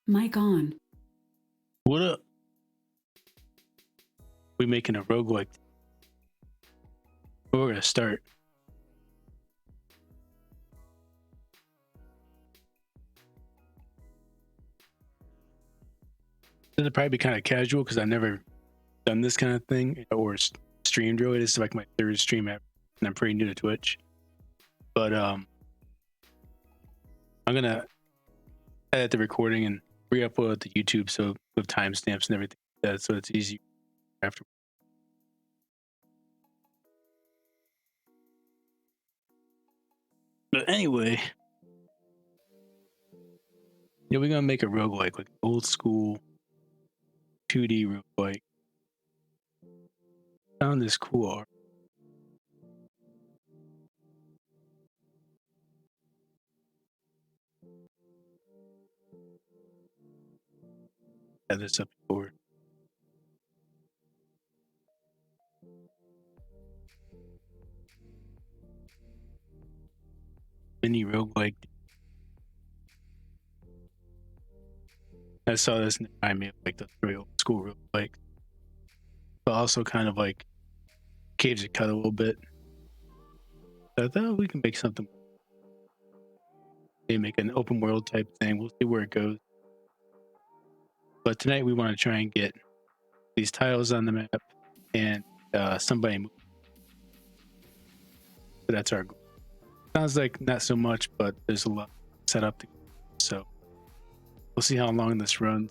Mic on. What up? We making a roguelike. We're gonna start. This will probably be kind of casual because I've never done this kind of thing or streamed really. This is like my third stream ever, and I'm pretty new to Twitch. But I'm gonna edit the recording and re-upload it to YouTube so with timestamps and everything like that, so it's easy after. But anyway, yeah, we're gonna make a roguelike, like old school 2D roguelike. Found this cool art. Had this up before. Mini roguelike. I saw this and it reminded me of like the very old school roguelike, but also kind of like caves it cut a little bit. So I thought we can make something. Maybe make an open world type thing. We'll see where it goes. But tonight we want to try and get these tiles on the map and somebody move. So that's our goal. Sounds like not so much, but there's a lot set up to, so we'll see how long this runs.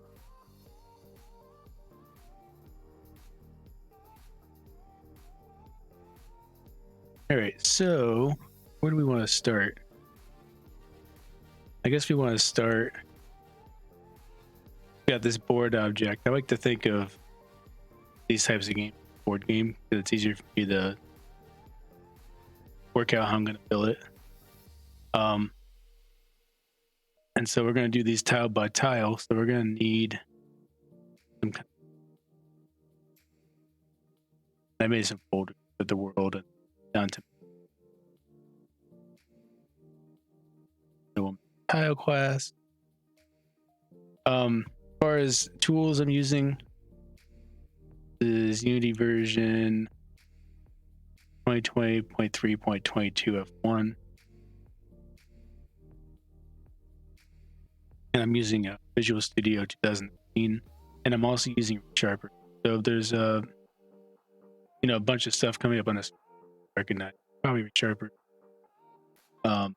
All right, so where do we want to start? I guess we want to start. We got this board object. I like to think of these types of games, board game, because it's easier for me to work out how I'm going to build it. And so we're going to do these tile by tile. So we're going to need some kind of I made some folders with the world and down to the tile class. As far as tools I'm using, is Unity version 2020.3.22 F1. And I'm using Visual Studio 2018, and I'm also using Sharper. So if there's a bunch of stuff coming up on this, recognize probably Sharper. But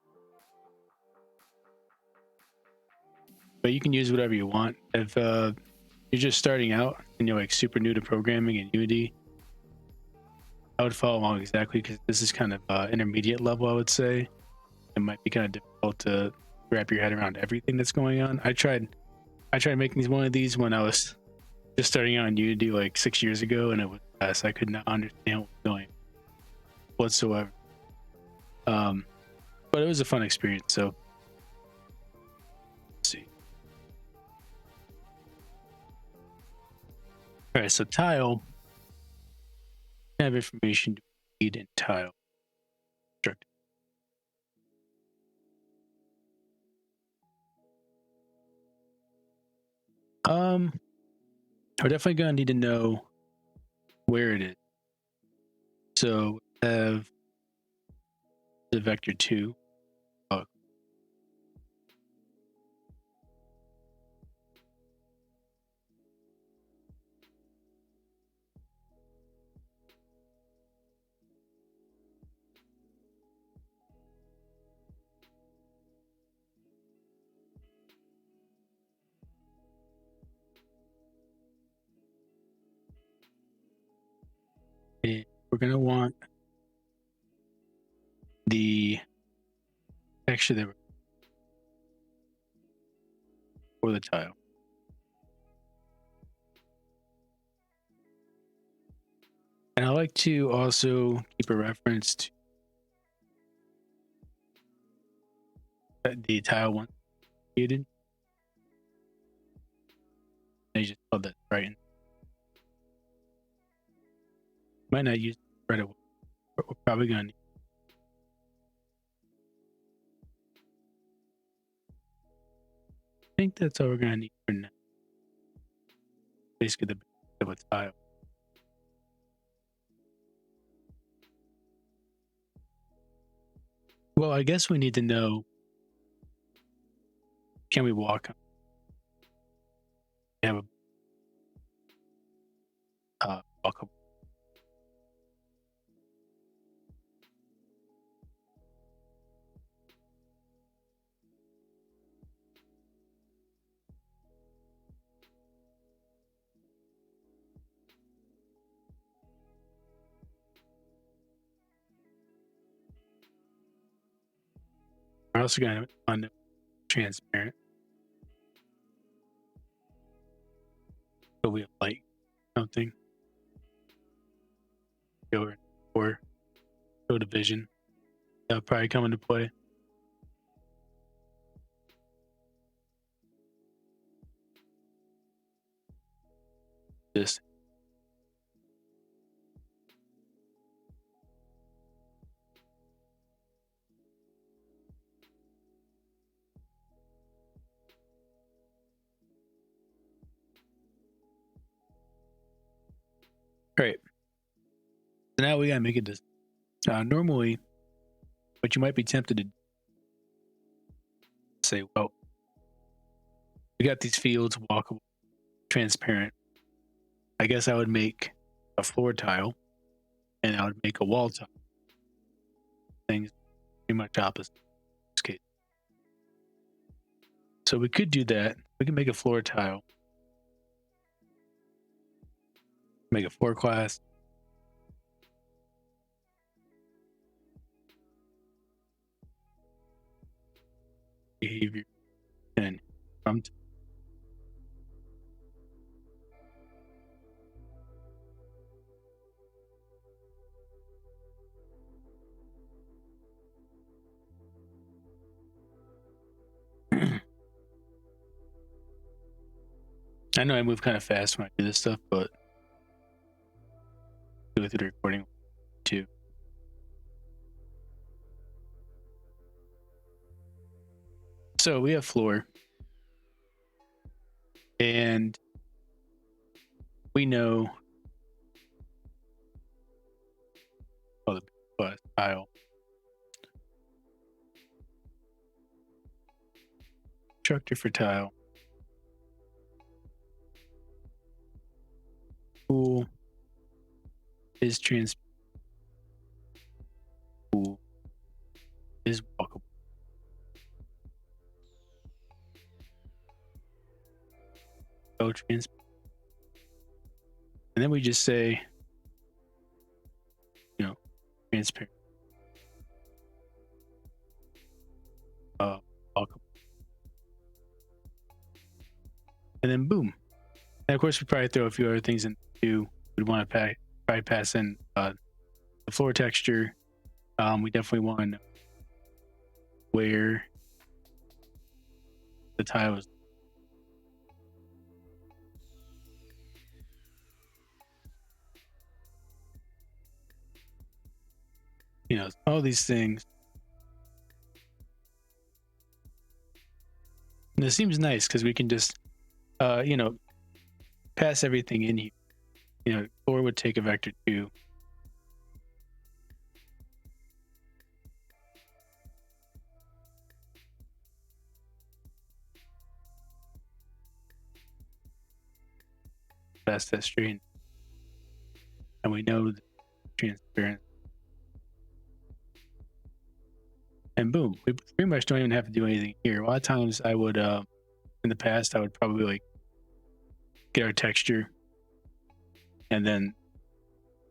you can use whatever you want. If you're just starting out and you're like super new to programming in Unity, I would follow along exactly, because this is kind of intermediate level, I would say. It might be kind of difficult to wrap your head around everything that's going on. I tried making one of these when I was just starting out in Unity like 6 years ago, and it was fast. I could not understand what was going on whatsoever. But it was a fun experience. So let's see. All right, so tile. I have information to read in tile. We're definitely gonna need to know where it is. So have the vector 2. And we're gonna want the texture that for the tile. And I like to also keep a reference to the tile one created. I just called that Sprite. Might not use it right away, but we're probably gonna need. I think that's all we're gonna need for now. Basically the basics of a tile. Well, I guess we need to know, can we walk on? We have a walkable. We're also gonna want transparent. So we have light something. Or code division. That'll probably come into play. This. Great. So now we gotta make it this. Normally, what you might be tempted to say, well, we got these fields, walkable, transparent. I guess I would make a floor tile, and I would make a wall tile. Things pretty much opposite in this case. So we could do that. We can make a floor tile, make a floor class, behavior, and from. I know I move kind of fast when I do this stuff, but it go through the recording too. So we have floor, and we know the tile. Structure for tile. Pool is transparent. Pool is walkable. So transparent. And then we just say, transparent. Walkable. And then boom. And of course, we probably throw a few other things in too. We'd want to probably pass in the floor texture. We definitely want to know where the tile is. All these things. And it seems nice because we can just, pass everything in here. Floor would take a vector 2. Pass that straight in. And we know the transparent. And boom, we pretty much don't even have to do anything here. A lot of times I would, in the past, I would probably get our texture and then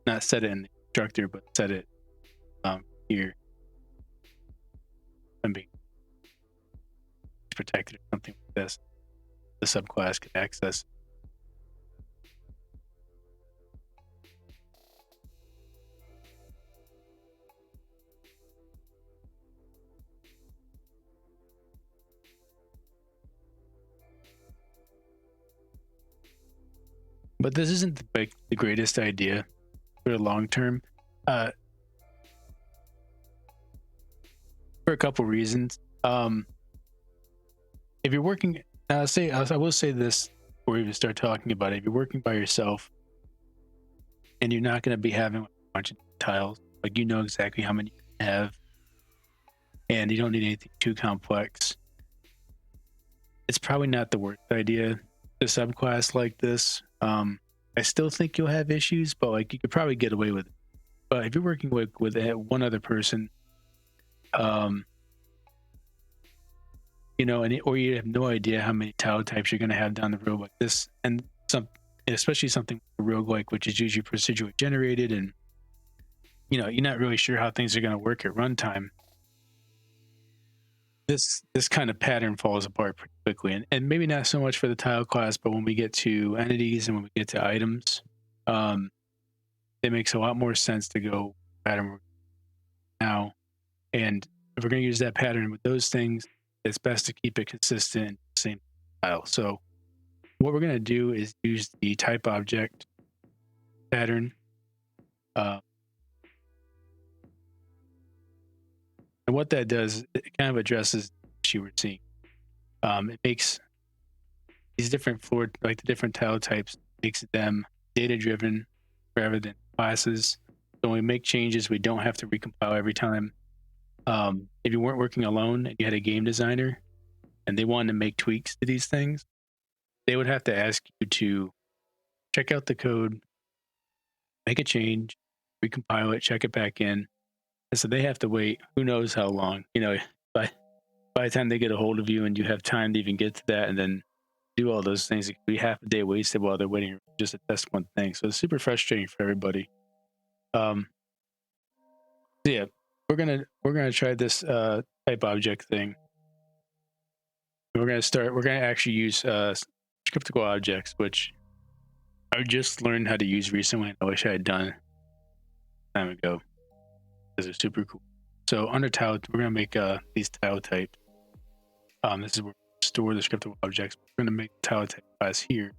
not set it in the constructor, but set it here and be protected or something like this. The subclass can access. But this isn't the greatest idea for the long term, for a couple reasons. If you're working, I will say this before we even start talking about it. If you're working by yourself and you're not going to be having a bunch of tiles, like exactly how many you have, and you don't need anything too complex, it's probably not the worst idea to subclass like this. I still think you'll have issues, but you could probably get away with it. But if you're working with one other person, or you have no idea how many tile types you're going to have down the road like this, and especially something like roguelike, which is usually procedurally generated, and you're not really sure how things are going to work at runtime. This kind of pattern falls apart pretty quickly, and maybe not so much for the tile class, but when we get to entities and when we get to items, it makes a lot more sense to go pattern now. And if we're going to use that pattern with those things, it's best to keep it consistent, same tile. So what we're going to do is use the type object pattern. And what that does, it kind of addresses the issue we're seeing. It makes these different floor, the different tile types, makes them data-driven rather than classes. So when we make changes, we don't have to recompile every time. If you weren't working alone and you had a game designer and they wanted to make tweaks to these things, they would have to ask you to check out the code, make a change, recompile it, check it back in. And so they have to wait who knows how long, by the time they get a hold of you and you have time to even get to that and then do all those things, it could be half a day wasted while they're waiting just to test one thing. So it's super frustrating for everybody. Yeah, we're gonna try this type object thing. We're gonna actually use scriptable objects, which I just learned how to use recently, and I wish I had done time ago because they're super cool. So under tile, we're gonna make these tile types. This is where we store the scriptable objects. We're gonna make the tile type class here.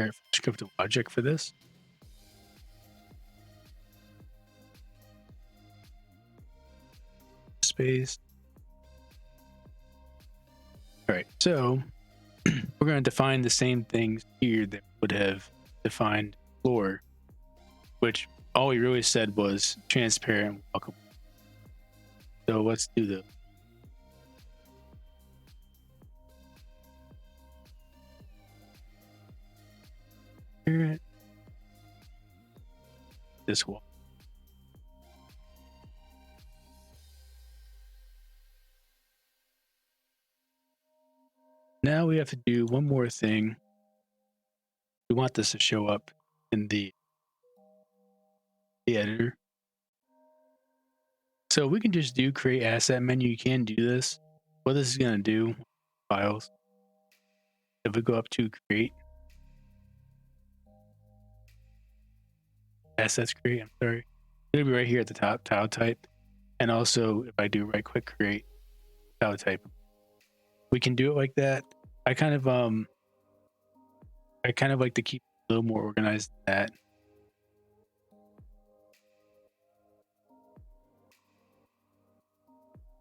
inherit scriptable object for this. Space. All right, so we're going to define the same things here that would have defined floor, which all we really said was transparent and walkable. So let's do the this wall. Now we have to do one more thing. We want this to show up in the editor. So we can just do create asset menu. You can do this. What this is going to do, files. If we go up to create, assets create, I'm sorry. It'll be right here at the top, tile type. And also if I do right click create, tile type. We can do it like that. I kind of like to keep it a little more organized than that.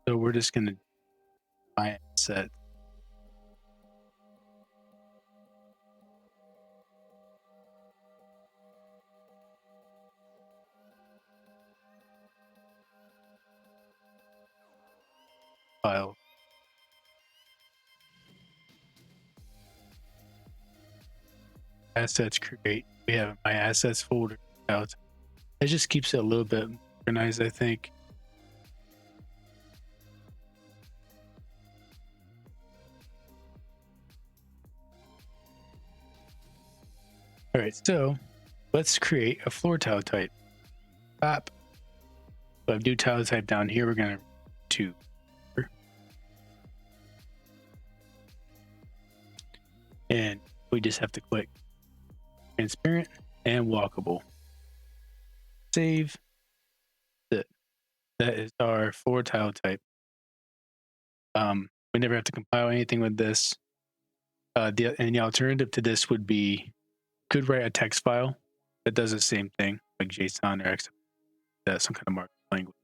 So we're just gonna buy asset. File. Assets create. We have my assets folder out. It just keeps it a little bit organized, I think. All right, so let's create a floor tile type. Pop. So I do tile type down here. We're gonna to and we just have to click transparent and walkable. Save. That is our floor tile type. We never have to compile anything with this. And the alternative to this would be, could write a text file that does the same thing, like JSON or XML, some kind of markup language.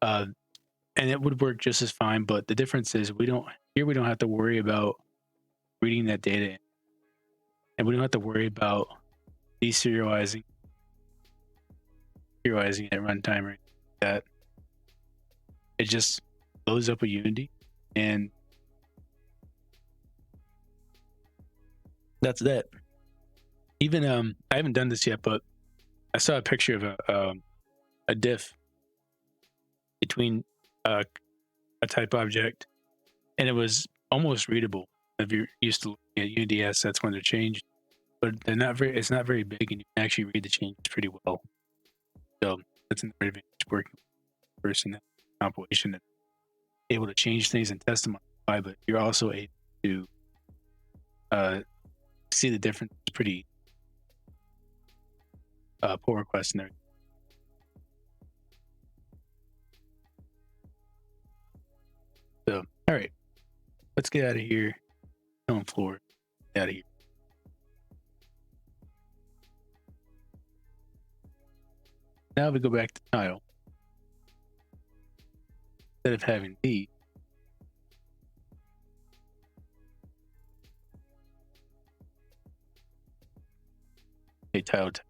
And it would work just as fine, but the difference is we don't have to worry about reading that data in. And we don't have to worry about deserializing at runtime or anything like that. It just loads up a Unity and that's that. Even I haven't done this yet, but I saw a picture of a diff between a type object, and it was almost readable if you're used to looking at Unity assets when they're changed. But they're not very. It's not very big, and you can actually read the changes pretty well. So that's another advantage working with a person compilation and able to change things and test them on the fly. But you're also able to see the difference pretty pull requests and everything. So, all right, let's get out of here. On floor, get out of here. Now we go back to tile. Instead of having the a tile type.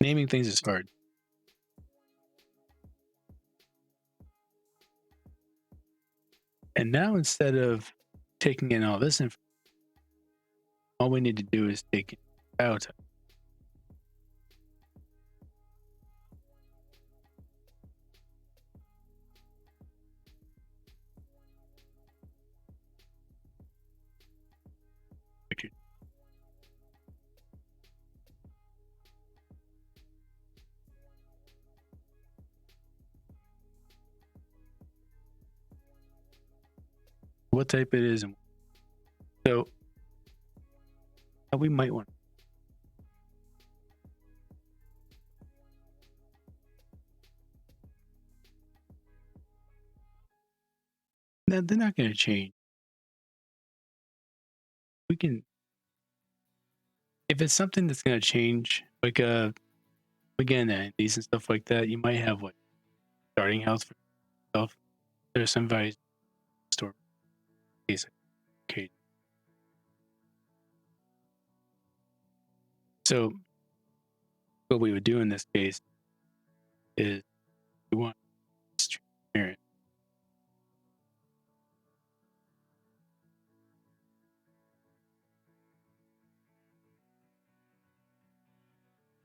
Naming things is hard. And now instead of taking in all this information, all we need to do is take in tile type. What type it is, and so we might want. they're not going to change. We can, if it's something that's going to change, like again, these and stuff like that, you might have like starting health for yourself. There's some values store basic. Okay. So what we would do in this case is we want transparent.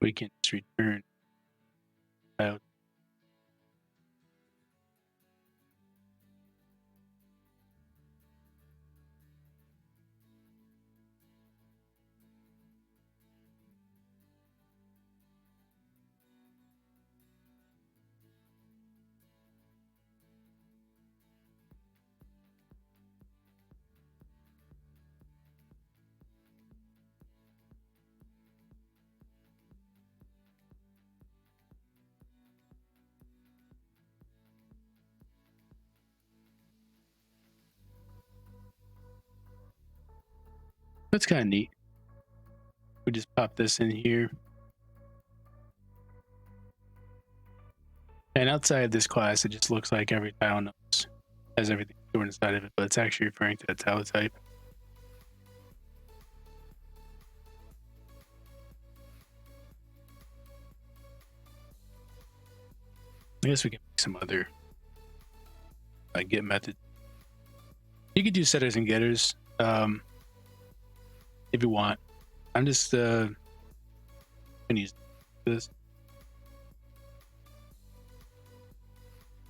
We can just return out. That's kind of neat. We just pop this in here. And outside of this class, it just looks like every tile knows has everything stored inside of it, but it's actually referring to the tile type. I guess we can make some other get method. You could do setters and getters if you want. I'm just gonna use this.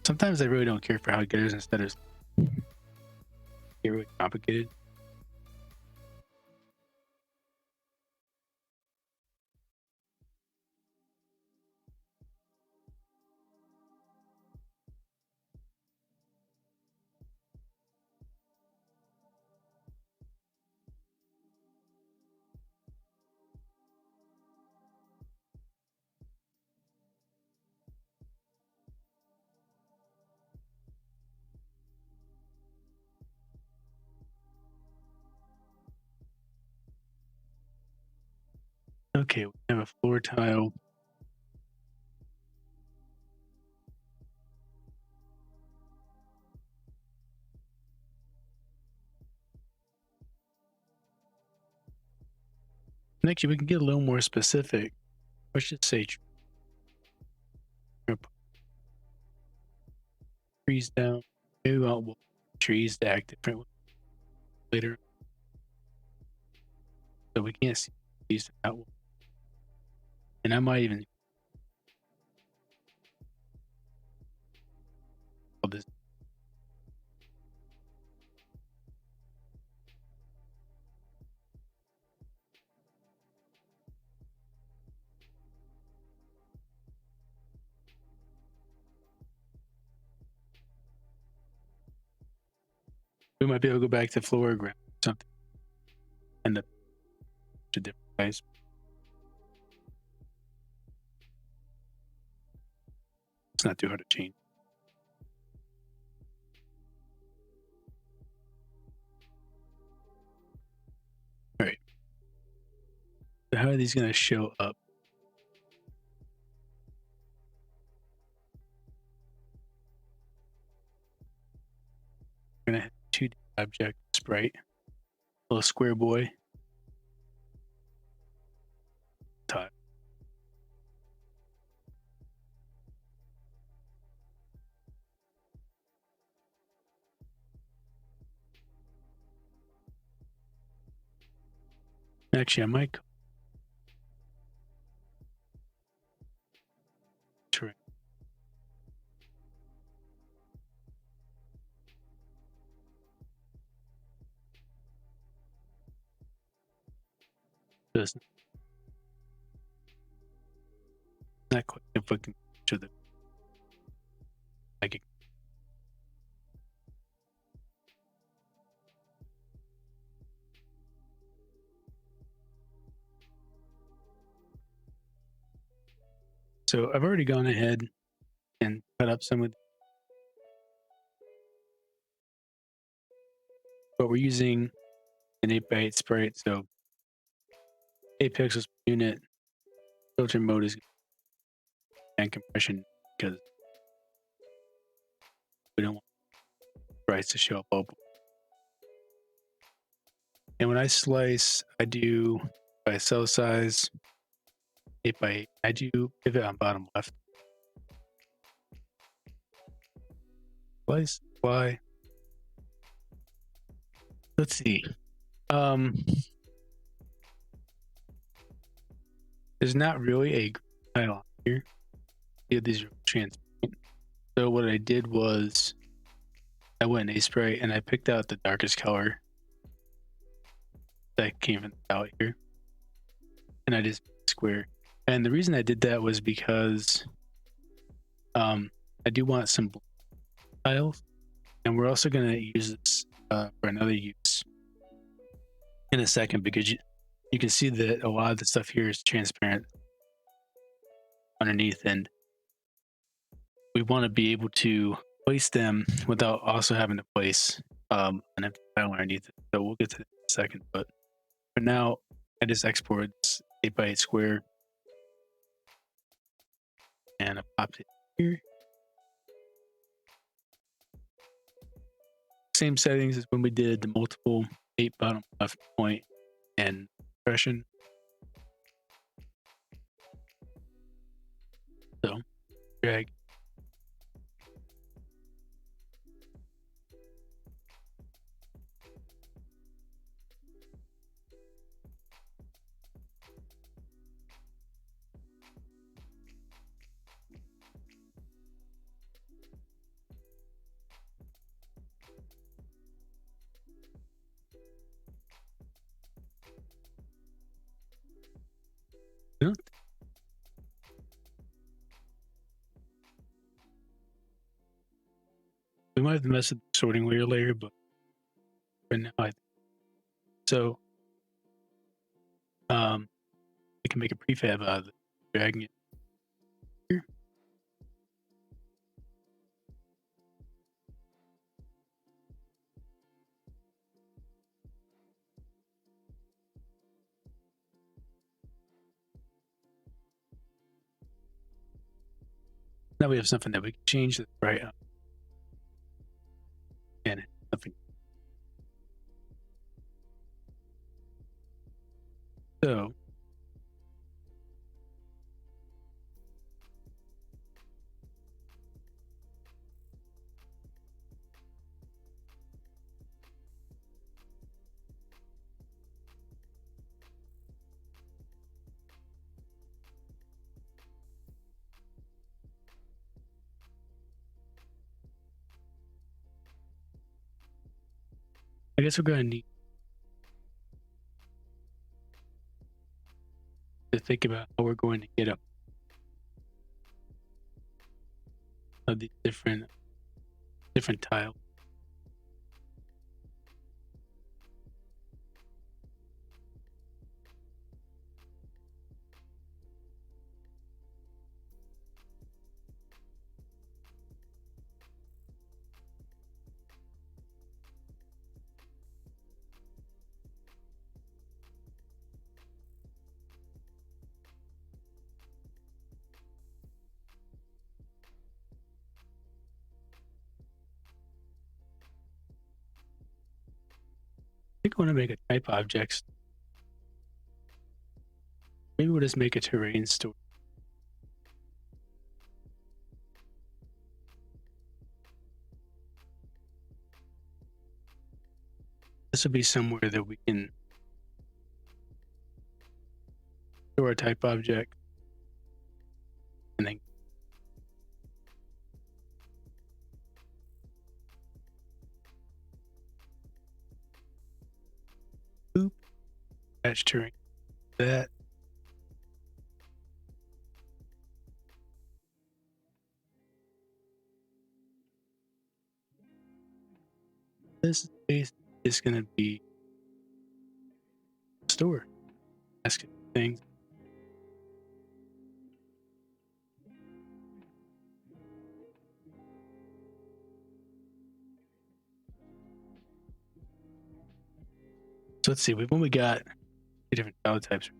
Sometimes I really don't care for how getters and setters get really complicated. Okay, we have a floor tile. And actually, we can get a little more specific. Let's just say trees down. Maybe we'll trees to act different later. So we can't see these out. And I might even call this. We might be able to go back to floor or ground or something. End up to different guys. It's not too hard to change. All right. So how are these going to show up? We're going to have 2D object sprite, little square boy, tile. Actually, I might try. This not quite conflicting to the like. So I've already gone ahead and cut up some of but we're using an 8x8 sprite, so 8 pixels per unit. Filter mode is and compression because we don't want sprites to show up open. And when I slice, I do by cell size 8x8. I do pivot on bottom left. Slice, apply. Let's see. There's not really a tile on here. Yeah, these are transparent. So what I did was I went in a spray and I picked out the darkest color that came from out here, and I just square. And the reason I did that was because I do want some tiles, and we're also going to use this for another use in a second, because you can see that a lot of the stuff here is transparent underneath, and we want to be able to place them without also having to place an empty tile underneath it. So we'll get to that in a second, but for now, I just exported this 8x8 square and I popped it here. Same settings as when we did the multiple 8 bottom left point and compression. So drag. Yeah. We might have to mess with the sorting wheel layer, but right now I think so. We can make a prefab out of it, dragging it here. Now we have something that we can change the right up. And nothing. So I guess we're going to need to think about how we're going to get up of these different tiles. I think I want to make a type objects. Maybe we'll just make a terrain store. This will be somewhere that we can store a type object and then boop, attach terrain to that. This space is going to be store. Ask things. So let's see, we've only got 2 different tile types.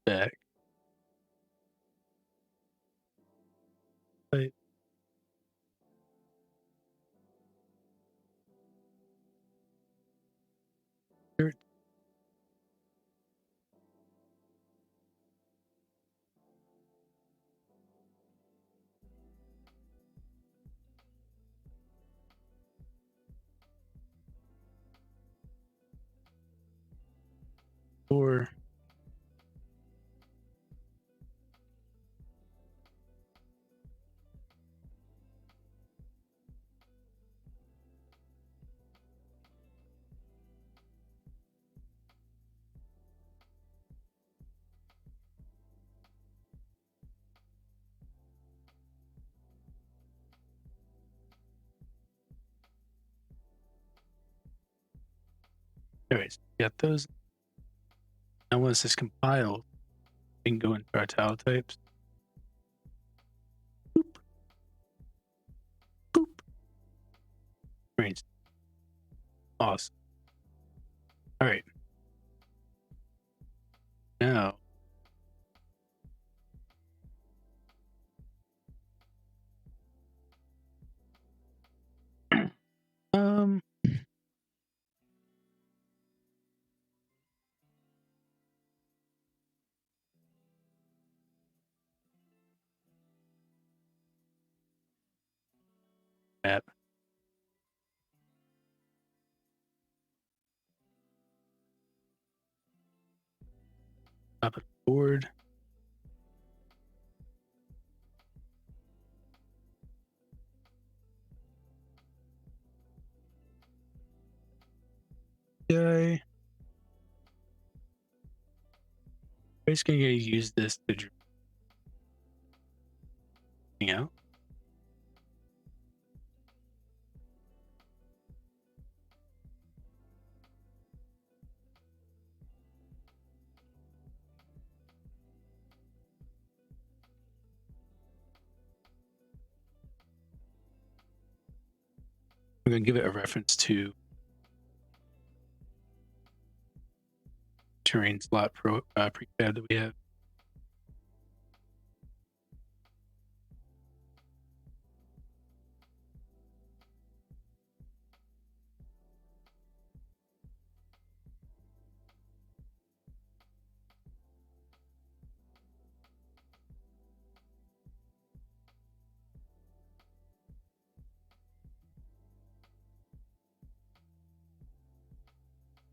Back. But here, or anyways, we got those. Now once this compiled, we can go into our tile types. Boop. Boop. Great. Awesome. All right. Now um map. Top of the board. Okay. Basically gonna use this to draw out. I'm gonna give it a reference to terrain slot prefab that we have.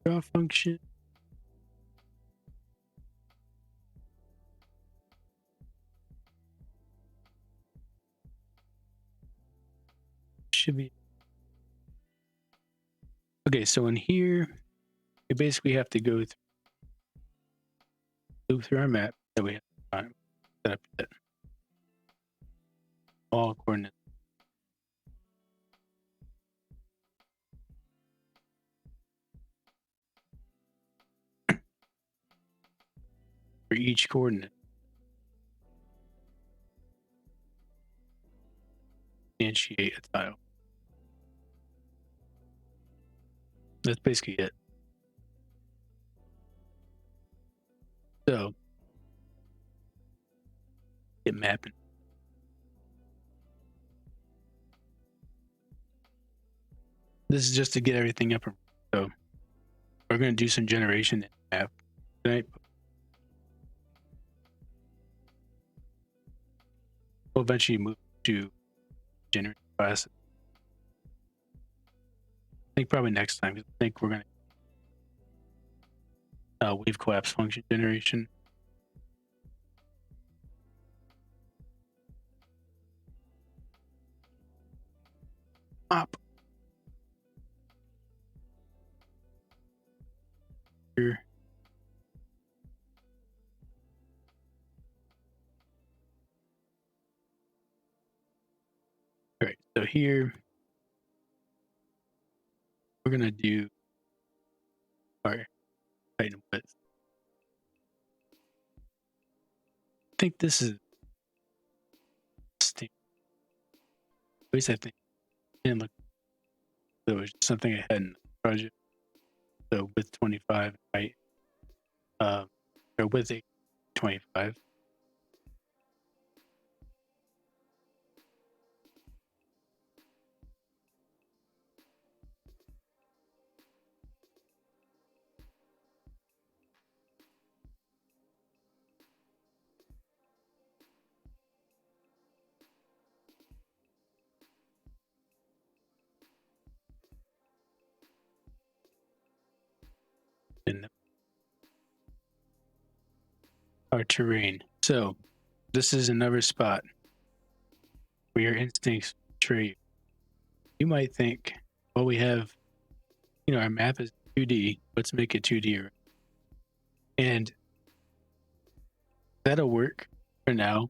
Draw function. Should be okay. So in here, we basically have to go through our map that we have set up yet. All coordinates. For each coordinate. Instantiate a tile. That's basically it. So get mapping. This is just to get everything up. So we're going to do some generation in map tonight. We'll eventually move to generate classes. I think probably next time, because I think we're going to wave collapse function generation. Up. here. All right, so here we're gonna do our height and width. I think this is at least I think, and look, there was something I had in the project. So width 25, height, or width 25. And our terrain. So this is another spot where your instincts betray you. You might think, well, we have, our map is 2D. Let's make it 2D. And that'll work for now.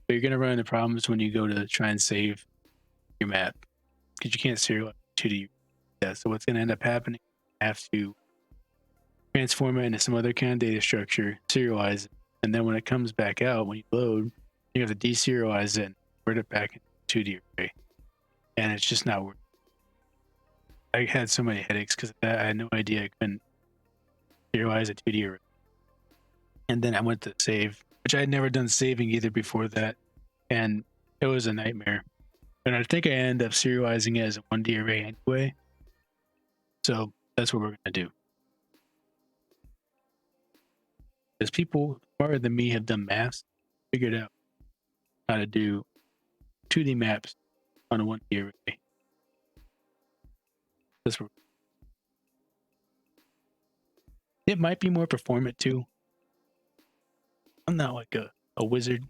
But you're going to run into problems when you go to try and save your map because you can't serialize 2D. Yeah, so what's going to end up happening, you have to transform it into some other kind of data structure, serialize it, and then when it comes back out, when you load, you have to deserialize it and convert it back into 2D array. And it's just not working. I had so many headaches because I had no idea I couldn't serialize a 2D array. And then I went to save, which I had never done saving either before that, and it was a nightmare. And I think I ended up serializing it as a 1D array anyway. So that's what we're going to do. Because people smarter than me have done math, figured out how to do 2D maps on a 1D array. That's what it might be more performant too. I'm not like a wizard.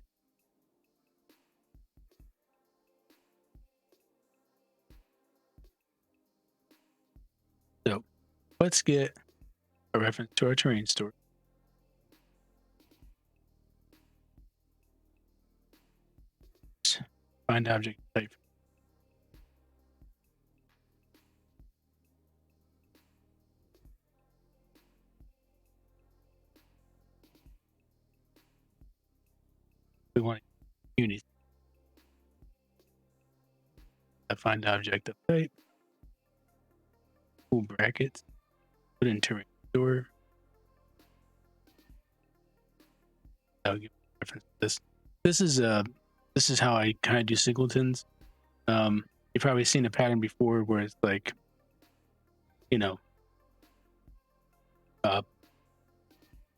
So let's get a reference to our terrain store. Find object type. We want unit. Find object of type. Full brackets. Put in terrain store. I'll give a reference to this. This is how I kind of do singletons. You've probably seen a pattern before where it's like,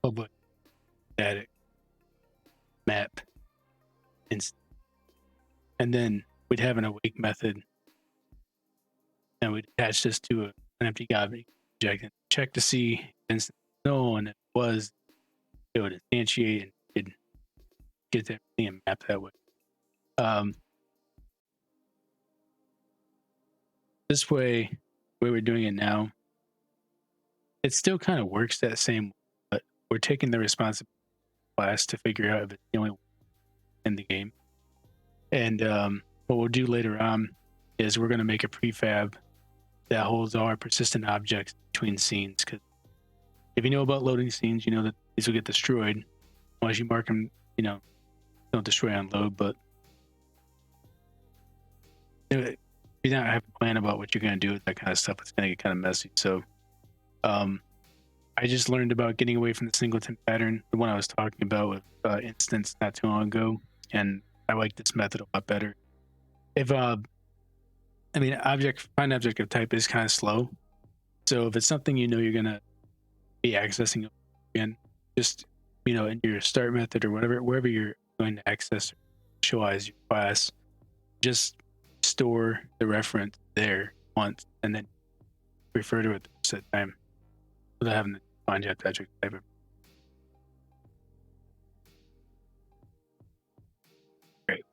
public static map and then we'd have an awake method and we'd attach this to an empty object and check to see if no, and if it was, it would instantiate and it'd get everything and map that way. This way, the way we're doing it now, it still kind of works that same way, but we're taking the responsibility class to figure out if it's the only one in the game. And what we'll do later on is we're going to make a prefab that holds all our persistent objects between scenes. Because if you know about loading scenes, you know that these will get destroyed unless you mark them, don't destroy on load. But if you don't have a plan about what you're going to do with that kind of stuff, it's going to get kind of messy. So I just learned about getting away from the singleton pattern, the one I was talking about with instance not too long ago, and I like this method a lot better. If find object of type is kind of slow, so if it's something you're gonna be accessing again, just in your start method or wherever you're going to access or initialize your class, just store the reference there once and then refer to it at the time without having to find your object type. Great.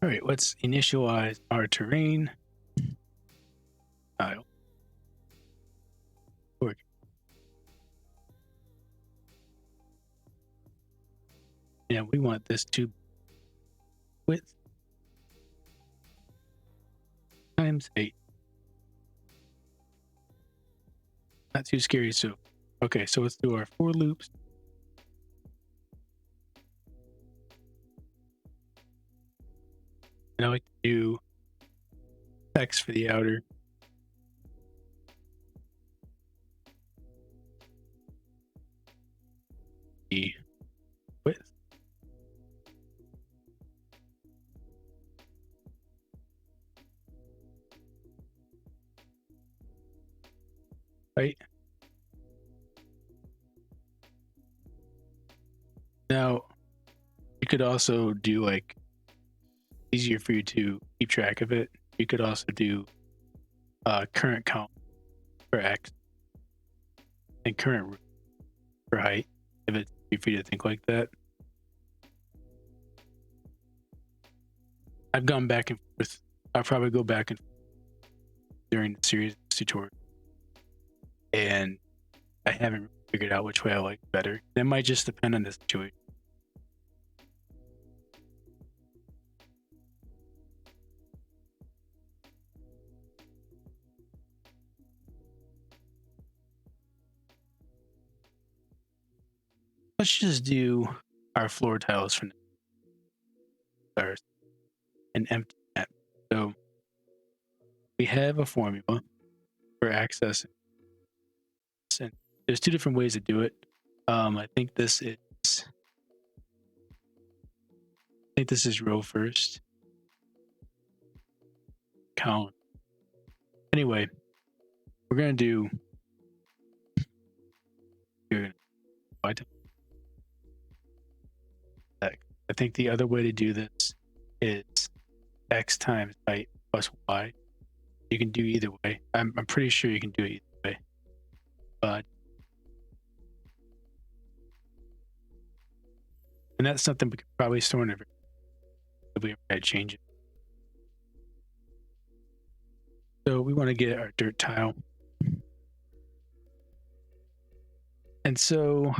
All right, let's initialize our terrain tile. And we want this to width times 8. Not too scary. So, okay, so let's do our for loops. And I like to do text for the outer. The width. Right. Now, you could also do like easier for you to keep track of it. You could also do current count for X and current root for height, if it's easy for you to think like that. I've gone back and forth. I'll probably go back and forth during the series tutorial, and I haven't figured out which way I like better. That might just depend on the situation. Let's just do our floor tiles for now. First, an empty map. So we have a formula for accessing. And there's two different ways to do it. I think this is row first. Count. Anyway, we're gonna do. I think the other way to do this is X times height plus Y. You can do either way. I'm pretty sure you can do it either way. But and that's something we could probably store in a if we ever had to change it. So we want to get our dirt tile. And so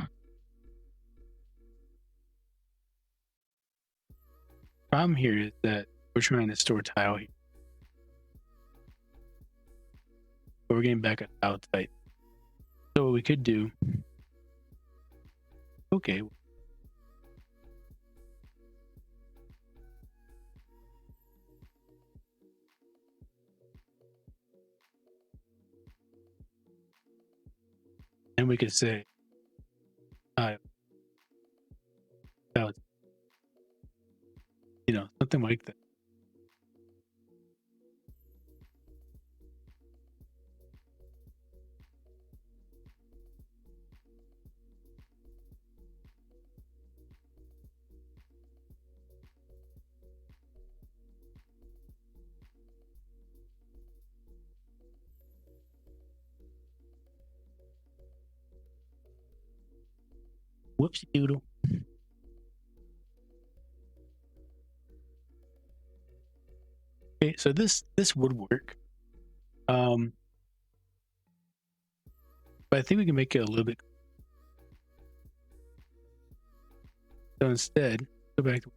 problem here is that we're trying to store tile here. But we're getting back a tile type. So what we could do, okay. And we could say tile, you know, something like that. Whoopsie doodle. Okay, so this would work. But I think we can make it a little bit. So instead, go back to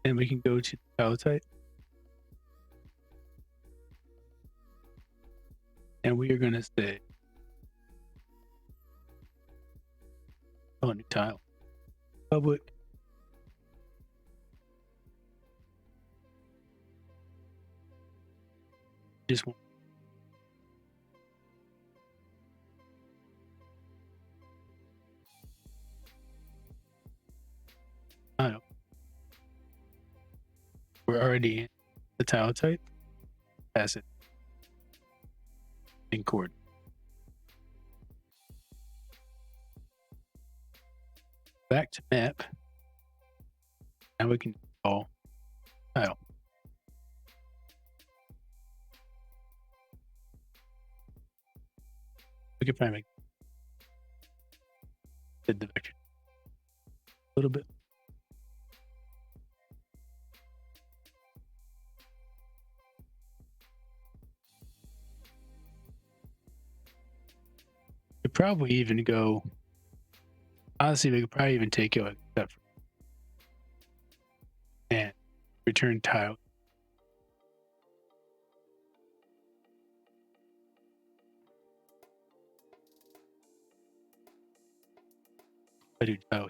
and we can go to tile type. And we are gonna say new tile. Public. Just one. Tile. We're already in the tile type. Pass it. In chord. Back to map. Now we can call tile. could probably make the vector a little bit. Could probably even go. Honestly, we could probably even take it a step and return tile. I do tile.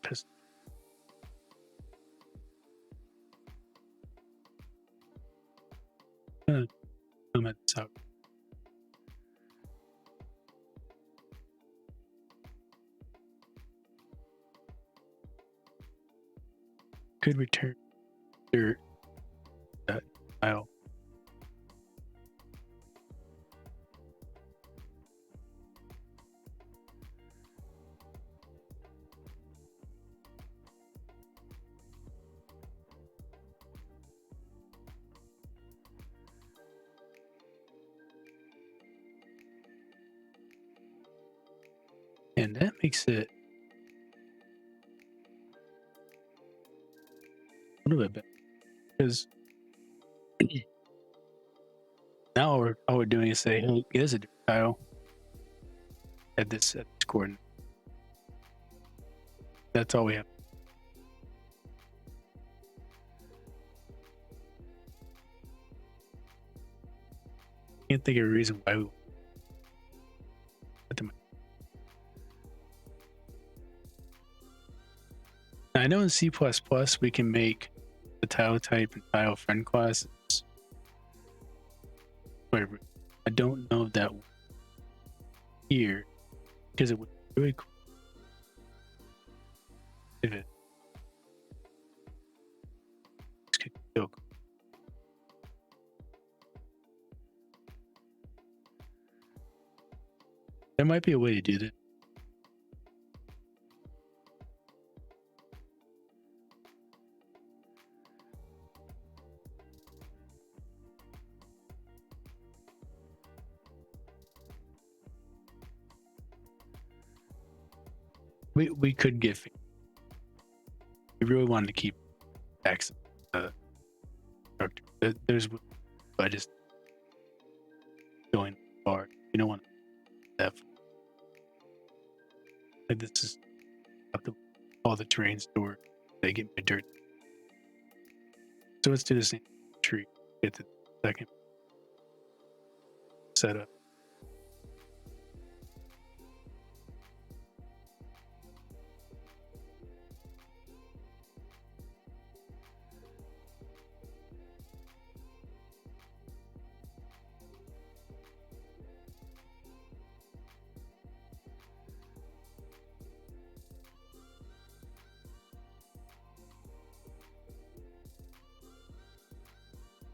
Pistol. I'm gonna comment this out. Could return dirt that tile. And that makes it a little bit better because now all we're doing is say, hey, here's a dirt tile at this coordinate. That's all we have. Can't think of a reason why we. I know in C++ we can make the tile type and tile friend classes. Whatever. I don't know that here because it would be really cool if it could go. There might be a way to do this. We could get. We really wanted to keep access structure. There's, I just going far. You don't want that. Like this is up to all the terrain store. They get my dirt. So let's do the same tree. Get the second setup.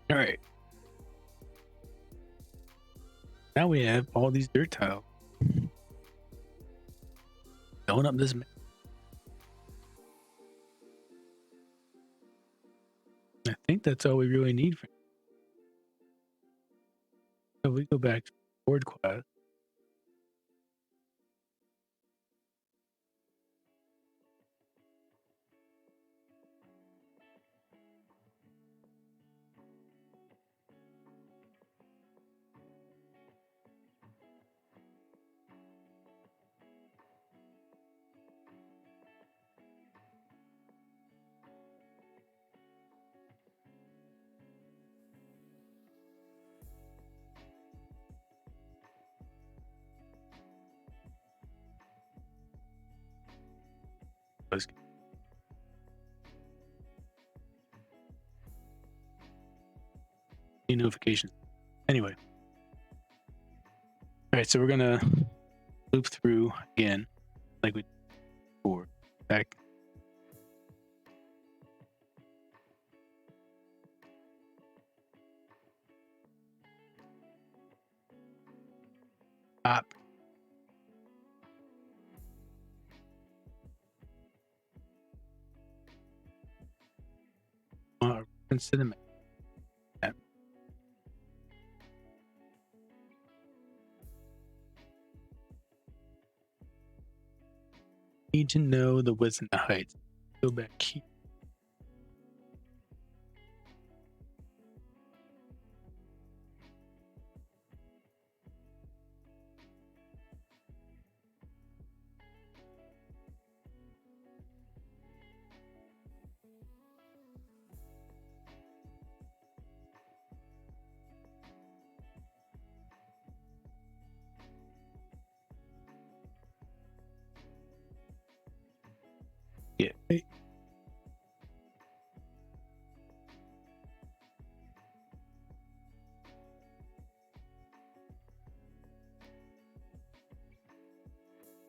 All right. Now we have all these dirt tiles going up this map. I think that's all we really need for. So we go back to board class. Notifications. Anyway. All right, so we're gonna loop through again, like we did before. Back. Up. Reference to the map. need to know the width and the height. Go back here. Yeah. Right.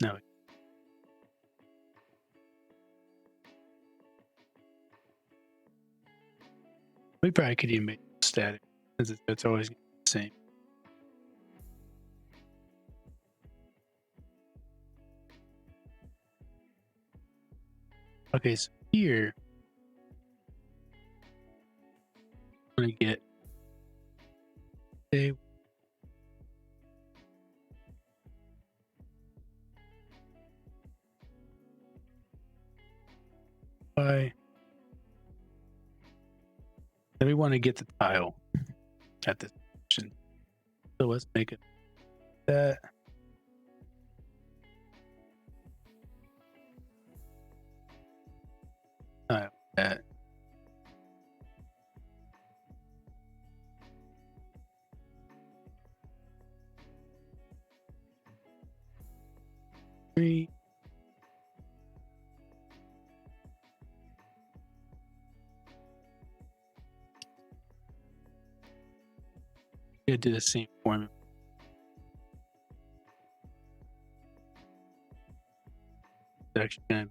No. We probably could even make it static, because it's always the same. Okay, so here I'm gonna get a Y. Then we want to get the tile at this position. So let's make it that. Tile that. Three. Yeah, do the same formula. It's actually gonna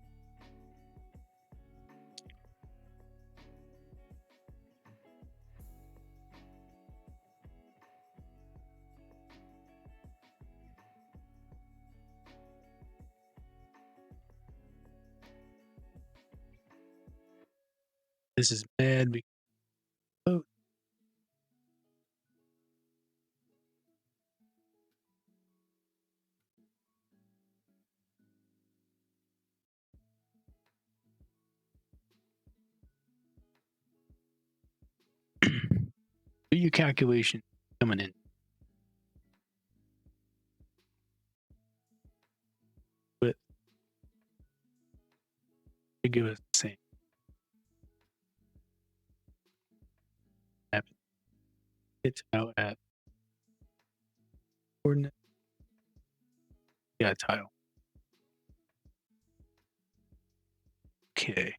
this is bad because oh, do your calculation coming in. But to give us the same. It's out at coordinate. Yeah, tile. Okay.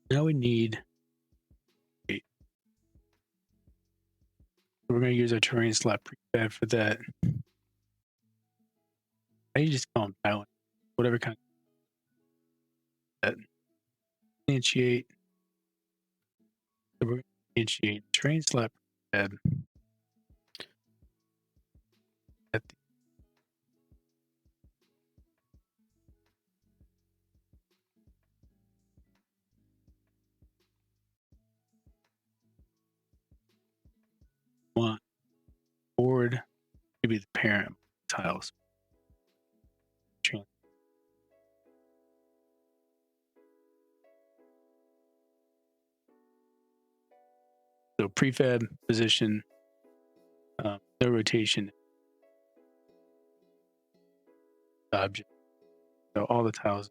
Now we need. We're going to use our terrain slot prefab for that. I just call them tile, whatever kind of that. Initiate. So we're going to initiate terrain slot prefab at the one board to be the parent tiles. So prefab position, no rotation object. So all the tiles.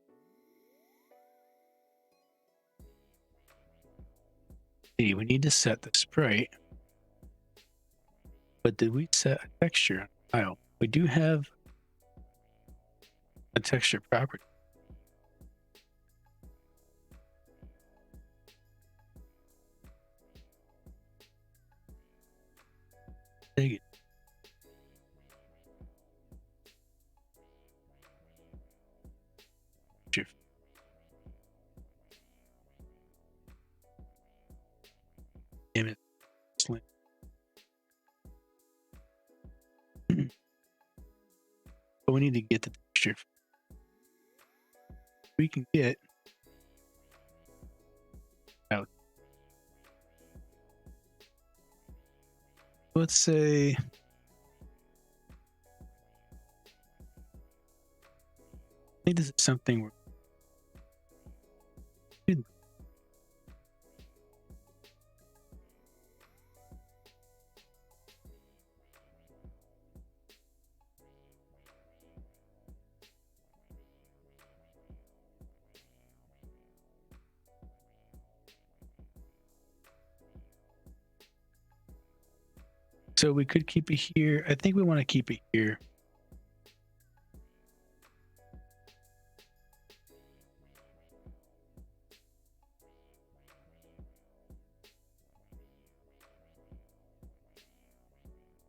See, we need to set the sprite. But did we set a texture on the tile? We do have a texture property. Take it. Damn it. Slim. But we need to get the texture we can get out. Let's say I think this is something we're so we could keep it here. I think we want to keep it here.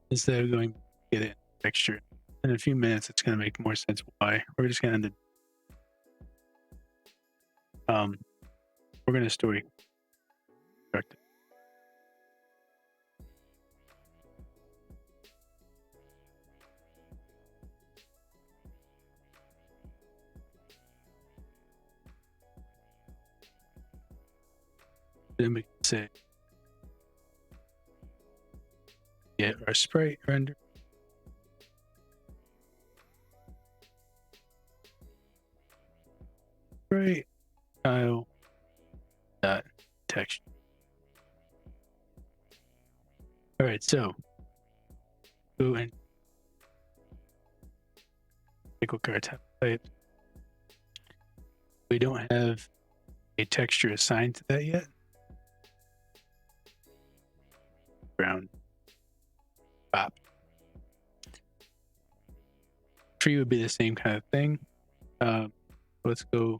Instead of going to get it texture. In a few minutes, it's going to make more sense why. We're just going to end it. We're going to story construct it. Then we can say get our sprite render. Sprite tile dot texture. All right, so go and take a look at our type. We don't have a texture assigned to that yet. Ground pop. Tree would be the same kind of thing. Let's go.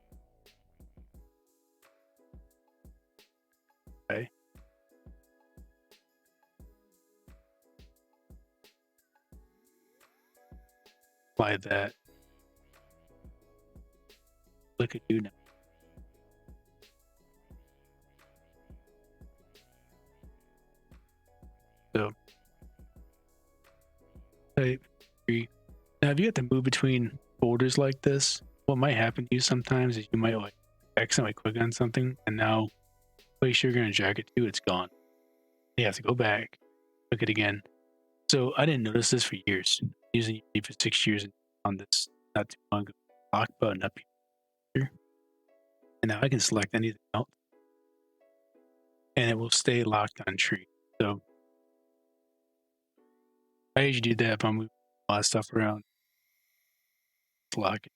Okay. Apply that. Look at you now. So type tree. Now, if you have to move between folders like this, what might happen to you sometimes is you might like accidentally click on something, and now the place you're going to drag it to, it's gone. You have to go back, click it again. So I didn't notice this for years. Using it for 6 years on this not too long ago. Lock button up here, and now I can select anything else, and it will stay locked on tree. So I usually do that if I'm moving a lot of stuff around. Lock it.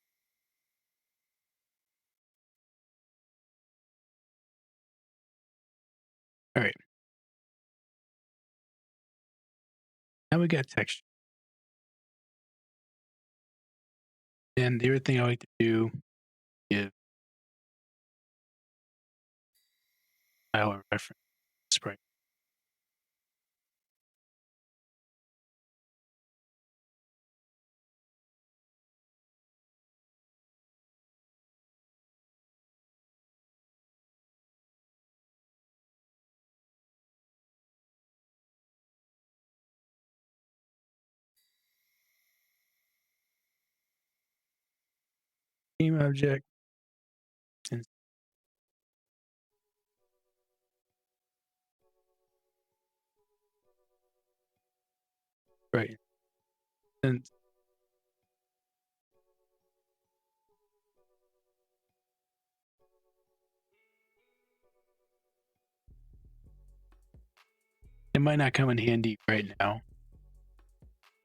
All right. Now we got texture. And the other thing I like to do is file a reference sprite. Team object. And right. And it might not come in handy right now,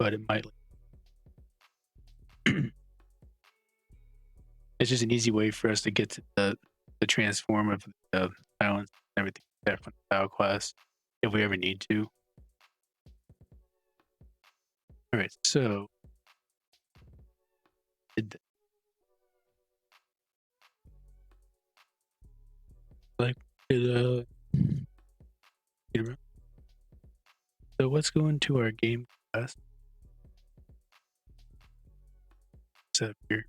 but it might. It's just an easy way for us to get to the transform of the balance and everything there from the style class if we ever need to. All right, so like it, so let's go into our game class. Set up here.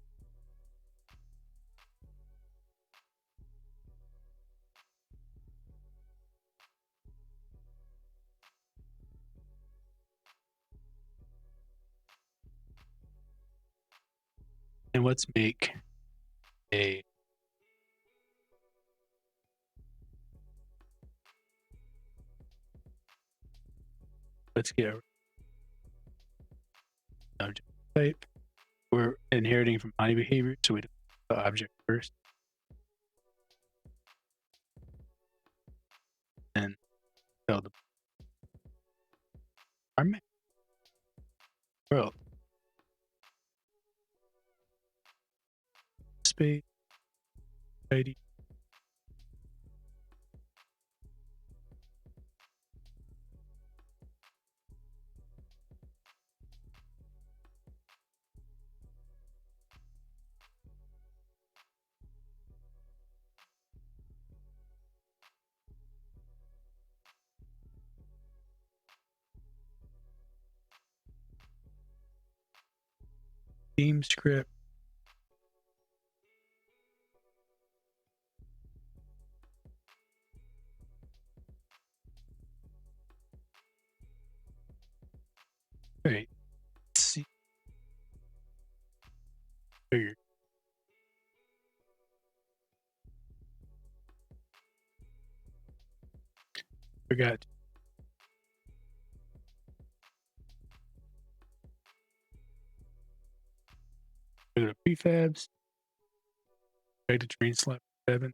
And let's make a let's get a object type. We're inheriting from body behavior, so we do the object first. And tell the environment world space ID. Theme script. Right. Let's see. Figure. Forgot. Go to prefabs. Back to train slap 7.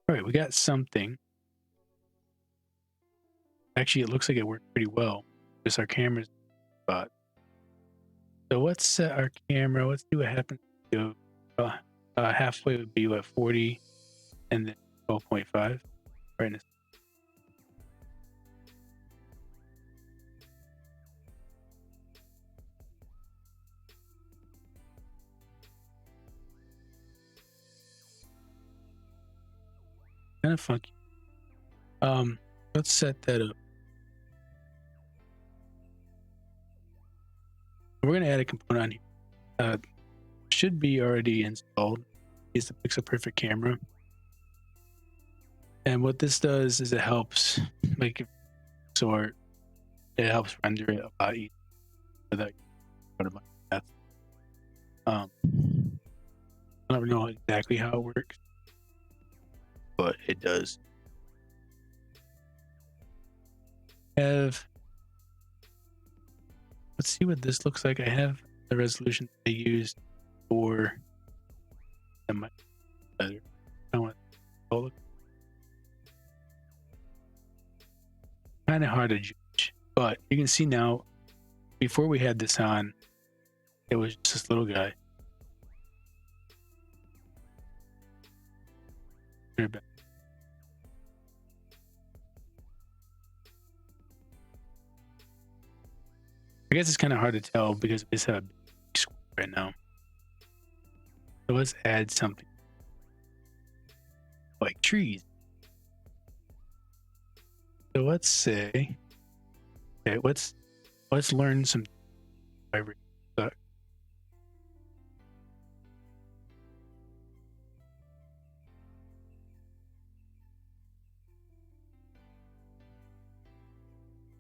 All right, we got something. Actually, it looks like it worked pretty well. Just our camera's spot. So let's set our camera. Let's see what happens. To halfway would be what, 40 and then 12.5 brightness. Kind of funky. Let's set that up. We're going to add a component on here. Should be already installed. It's the Pixel Perfect camera. And what this does is it helps make sort. It helps render it a lot easier without going to my path. I don't know exactly how it works, but it does. Let's see what this looks like. I have the resolution I used for my better. I want to look kind of hard to judge, but you can see now. Before we had this on, it was just this little guy. I guess it's kind of hard to tell because it's a big square right now. So let's add something like trees. So let's say, okay, let's learn some vibration.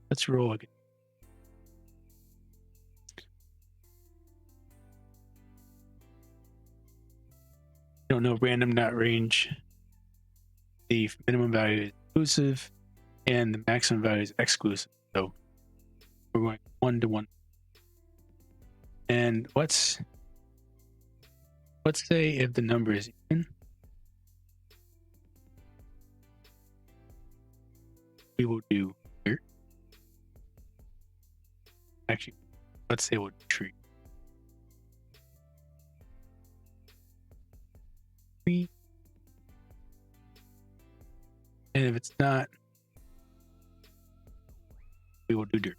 Let's roll again. Don't know random not range. The minimum value is inclusive and the maximum value is exclusive. So we're going 1 to 1. And let's say if the number is even, we will do here. Actually, let's say we'll do tree. And if it's not, we will do dirt.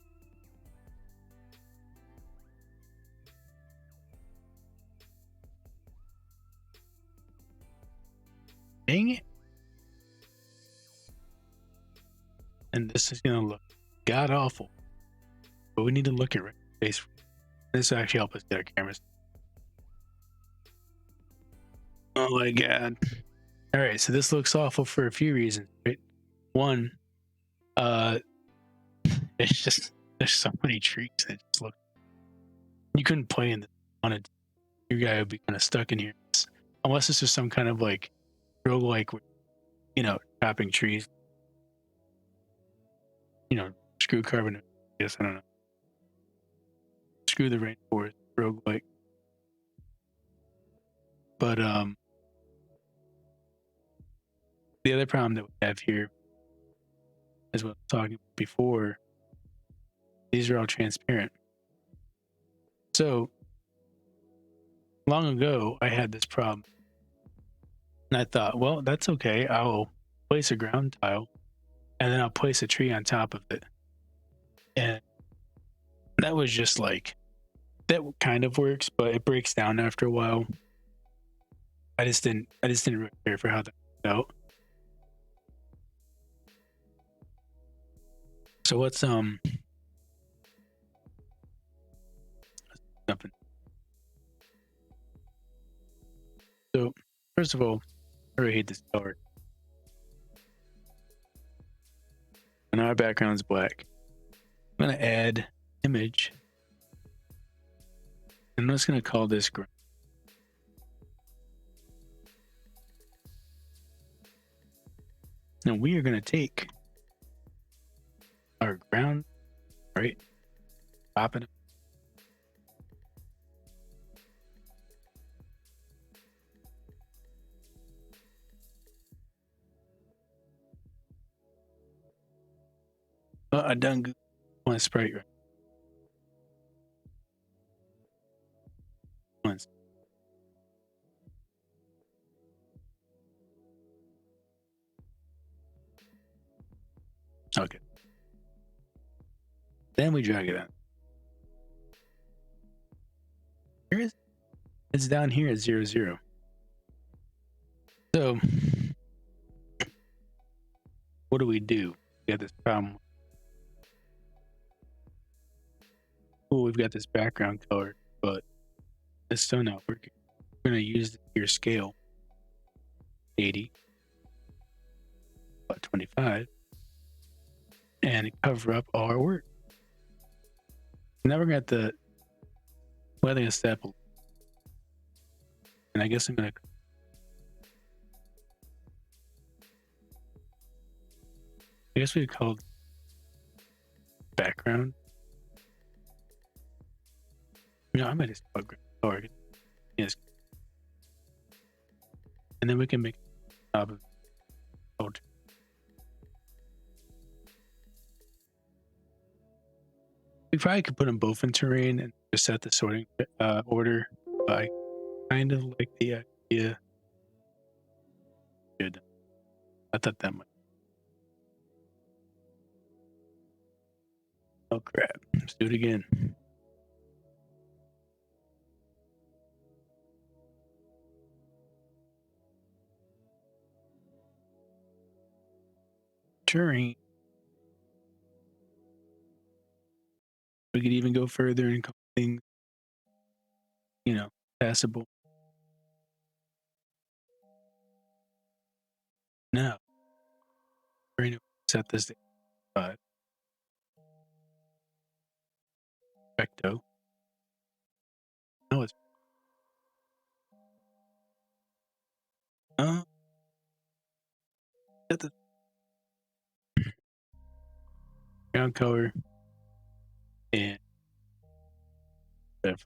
Dang it. And this is going to look god awful. But we need to look at right face. This will actually help us get our cameras. Oh my god. All right, so this looks awful for a few reasons, right? One, it's just There's so many trees that just look. You couldn't play in this on it. Your guy would be kind of stuck in here, unless this is some kind of like roguelike, chopping trees. Screw carbon. Yes, I don't know. Screw the rainforest, roguelike. But the other problem that we have here, as what I was talking about before, these are all transparent. So long ago, I had this problem, and I thought, well, that's okay. I'll place a ground tile, and then I'll place a tree on top of it, and that was just like that kind of works, but it breaks down after a while. I just didn't really care for how that felt. So what's something. So first of all, I really hate this color. And our background is black. I'm gonna add image. And I'm just gonna call this ground. Now we are gonna take our ground, right? Pop it. I done one Sprite right. Once. Okay. Then we drag it out. Here is it's down here at 0, 0. So what do? We got this problem. Oh, we've got this background color, but it's still not working. We're gonna use your scale 80, about 25, and cover up all our work. Now we're gonna have to weather a step, and I guess I'm gonna. I guess we call it background. I might just call it color. Yes. And then we can make top of old. We probably could put them both in terrain and just set the sorting order. I kind of like the idea. Good. I thought that might. Oh crap! Let's do it again. Terrain. We could even go further and call things, passable. Now, we're going to set this to 5. Recto. Now it's set the ground color and that.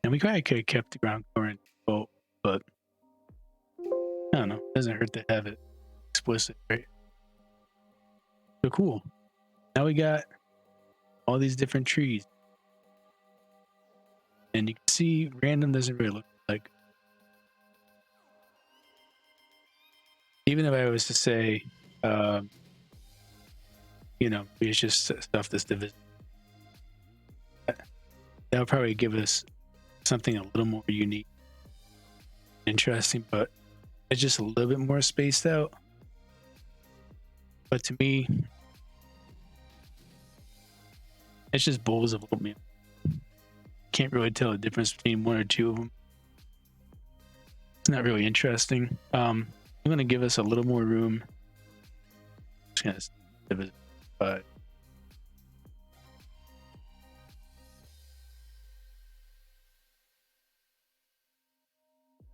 And we probably could have kept the ground color in default, but I don't know. It doesn't hurt to have it explicit, right? So cool. Now we got all these different trees. And you can see random doesn't really look like. Even if I was to say, it's just stuff that's divisible. That would probably give us something a little more unique, interesting, but it's just a little bit more spaced out. But to me, It's just bowls of oatmeal. Can't really tell the difference between one or two of them. It's not really interesting. I'm gonna give us a little more room. Just gonna give it,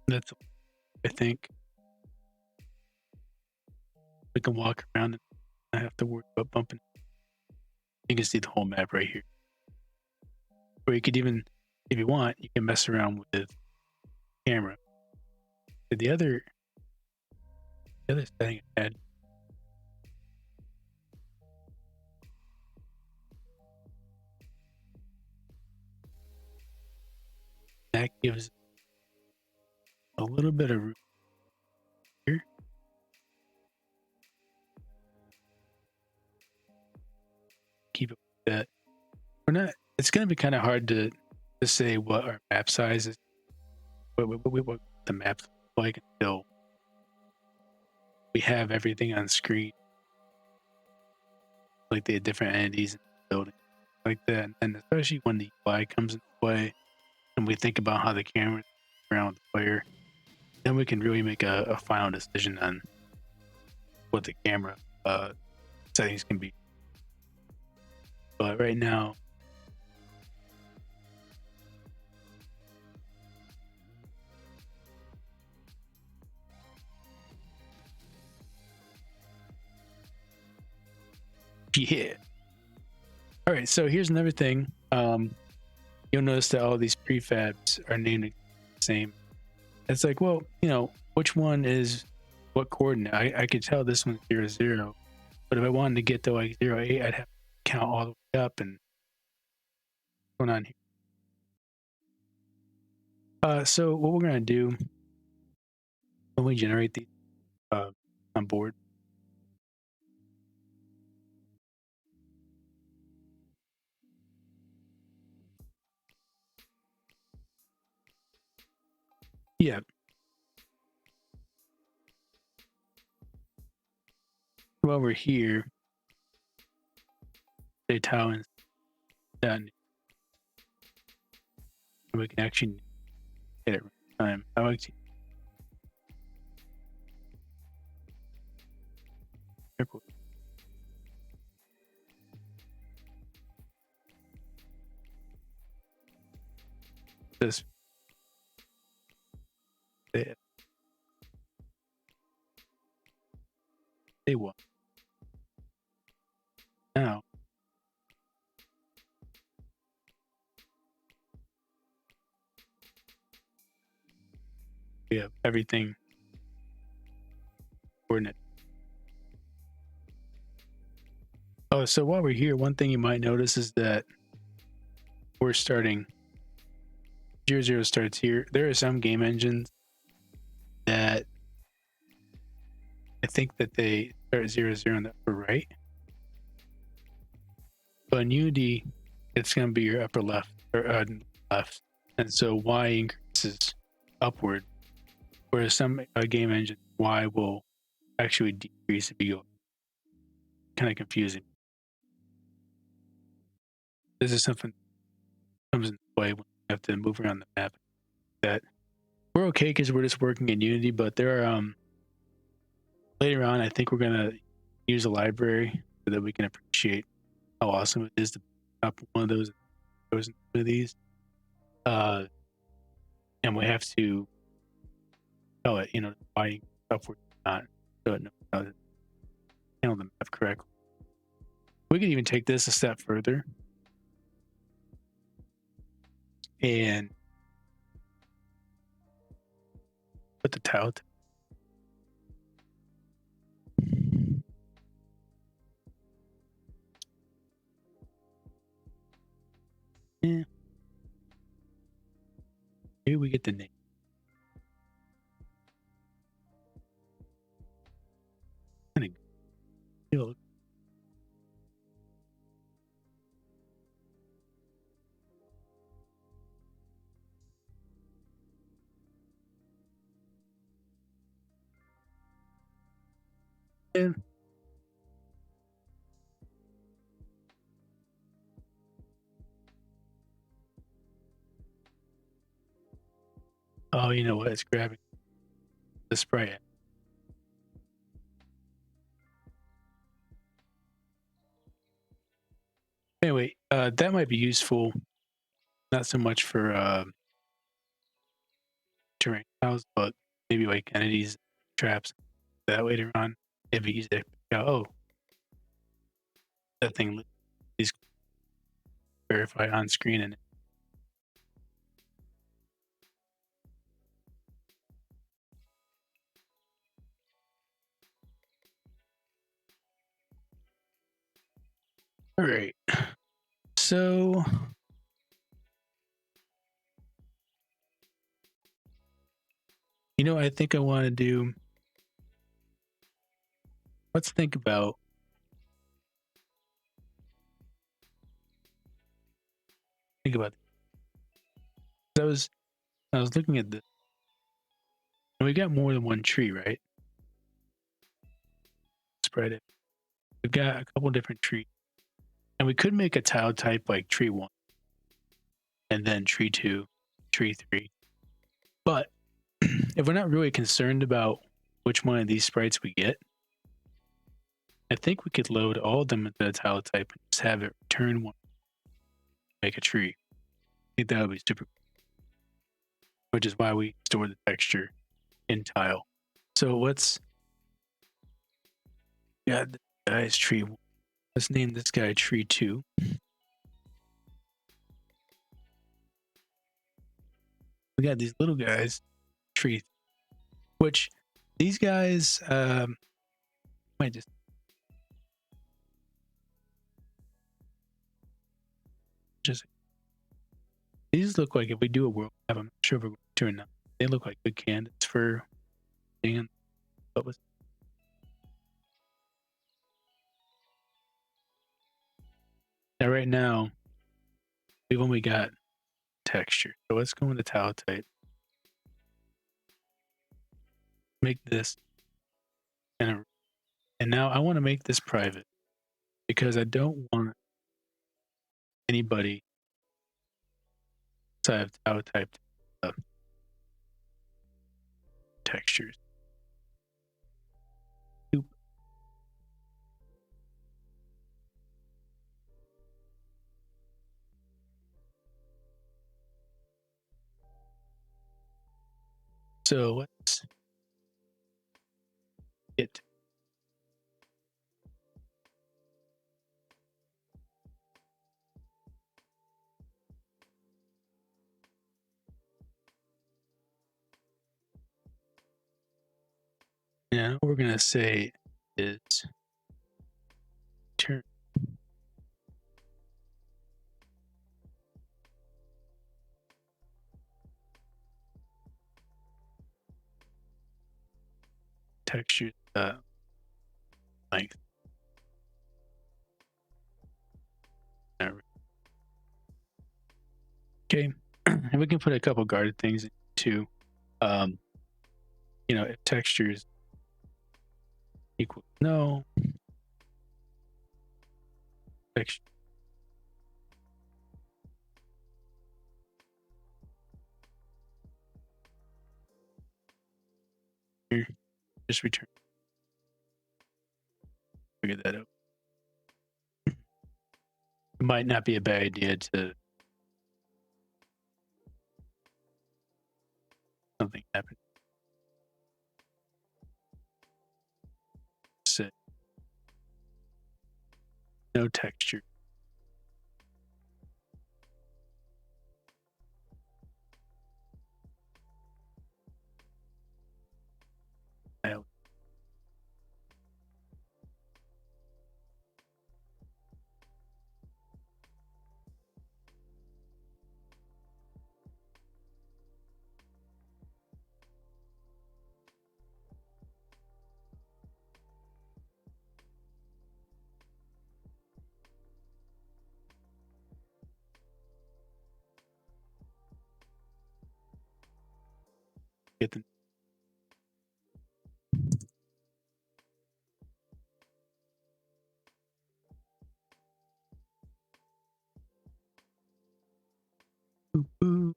that's, I think we can walk around and not have to worry about bumping. You can see the whole map right here. Or you could even, if you want, you can mess around with the camera. The other setting I had, that gives a little bit of room here. Keep it with that. We're not. It's going to be kind of hard to say what our map size is, what the map looks like until we have everything on screen, like the different entities in the building, like that. And especially when the UI comes into play, and we think about how the camera is around the player, then we can really make a final decision on what the camera settings can be. But right now, yeah. All right, so here's another thing. You'll notice that all these prefabs are named the same. It's like, well, you know, which one is what coordinate? I could tell this one's 0, 0, but if I wanted to get to like 0, 8, I'd have to count all the way up. And what's going on here? So what we're gonna do when we generate these on board, yeah. While we're here, say tile and done, and we can actually get it right time. I like to careful. This they will. Now we have everything coordinate. Oh, so while we're here, one thing you might notice is that we're starting 0, 0 starts here. There are some game engines that I think that they start 0, 0 on the upper right. But in Unity, it's going to be your upper left or left. And so Y increases upward, whereas some game engines, Y will actually decrease if you go. Kind of confusing. This is something that comes into play when you have to move around the map. That we're okay because we're just working in Unity, but there are later on, I think we're gonna use a library so that we can appreciate how awesome it is to up one of those into these. And we have to tell it, you know, why upward not, so it knows how to handle the map correctly. We could even take this a step further and put the tile. Yeah. Maybe we get the name. Yeah. Oh, you know what? It's grabbing the Sprite. Anyway, that might be useful. Not so much for terrain tiles, but maybe like entities, traps that later on. If you use it, oh, that thing is verify on screen and all right. So you know, I think I want to do. Let's think about. Think about. I was looking at this. And we got more than one tree, right? Spread it. We've got a couple different trees, and we could make a tile type like tree 1, and then tree 2, tree 3. But if we're not really concerned about which one of these sprites we get, I think we could load all of them into the tile type and just have it return one, make a tree. I think that would be super cool, which is why we store the texture in tile. So let's got this guy's tree 1. Let's name this guy tree 2. We got these little guys, tree, which these guys might just these look like if we do a world map, I'm not sure if we're going to or not. They look like good candidates for being what was. Now right now we've only got texture. So let's go into tile type. Make this and now I want to make this private because I don't want anybody outside of tile type textures. So let's get now we're gonna say is turn texture length. Okay, and we can put a couple guarded things too. You know, if textures equal no texture. Here, just return. Figure that out. It might not be a bad idea to something happen. Set no texture. I'll get the boo.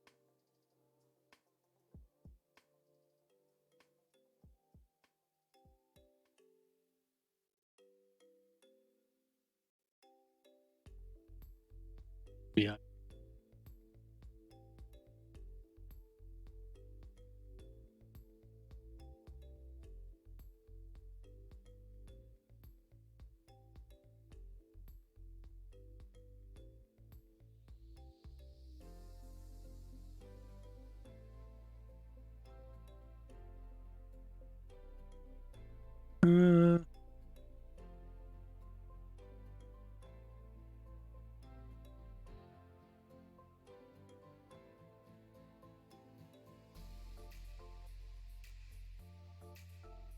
Yeah.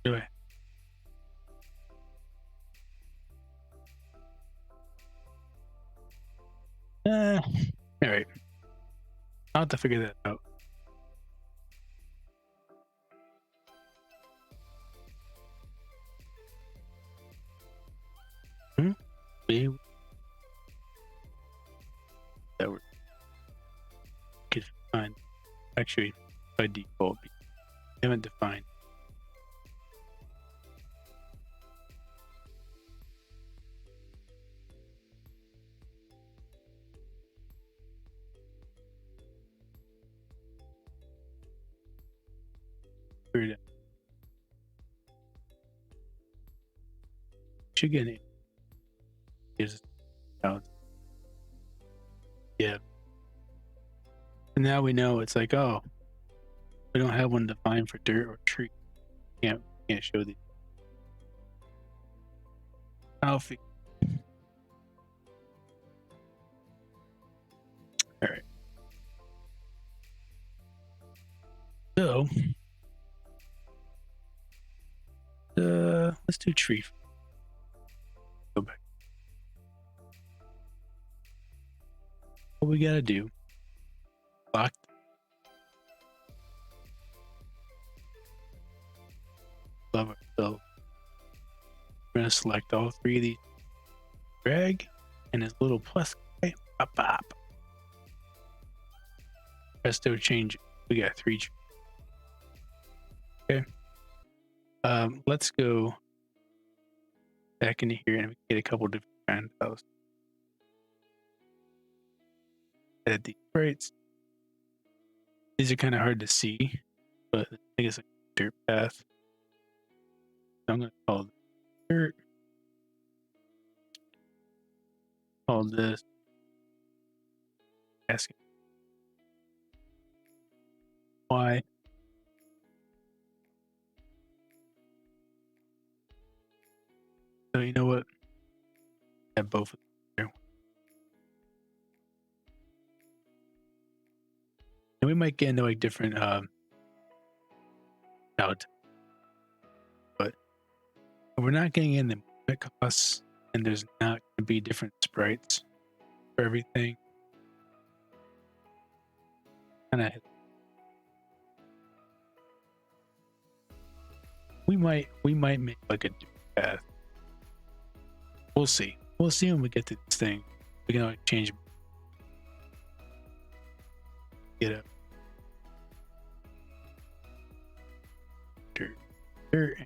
Anyway. All right. I'll have to figure that out. That we could find actually by default. We haven't defined. Figured it out. Should get it. Gives out. Yeah. And now we know it's like, oh, we don't have one defined for dirt or tree. Can't show the alpha. All right. So let's do tree. Go back. What we gotta do? Lock. Love it. So we're gonna select all three of these. Drag and this little plus guy. Pop pop. Presto change. We got 3 trees. Okay. Let's go back into here and get a couple different kind of houses. Edit these sprites. These are kind of hard to see, but I think it's like a dirt path. So I'm gonna call it dirt. Call this asking why. So you know what? Have both of them there. And we might get into like different out, but we're not getting in the movement costs, and there's not going to be different sprites for everything. Kind of, we might make like a different path. We'll see. We'll see when we get to this thing. We can like change. Get up. Dirt.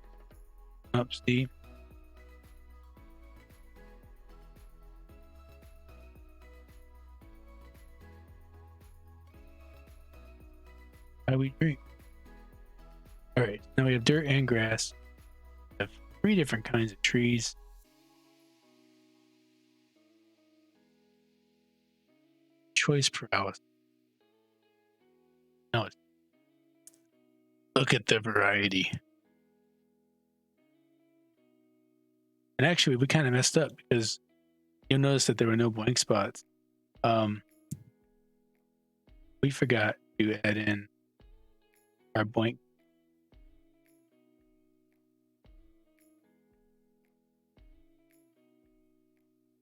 Up, see. How do we drink? All right, now we have dirt and grass. We have 3 different kinds of trees. Choice prowess. Now look at the variety. And actually, we kind of messed up because you'll notice that there were no blank spots. We forgot to add in our blank.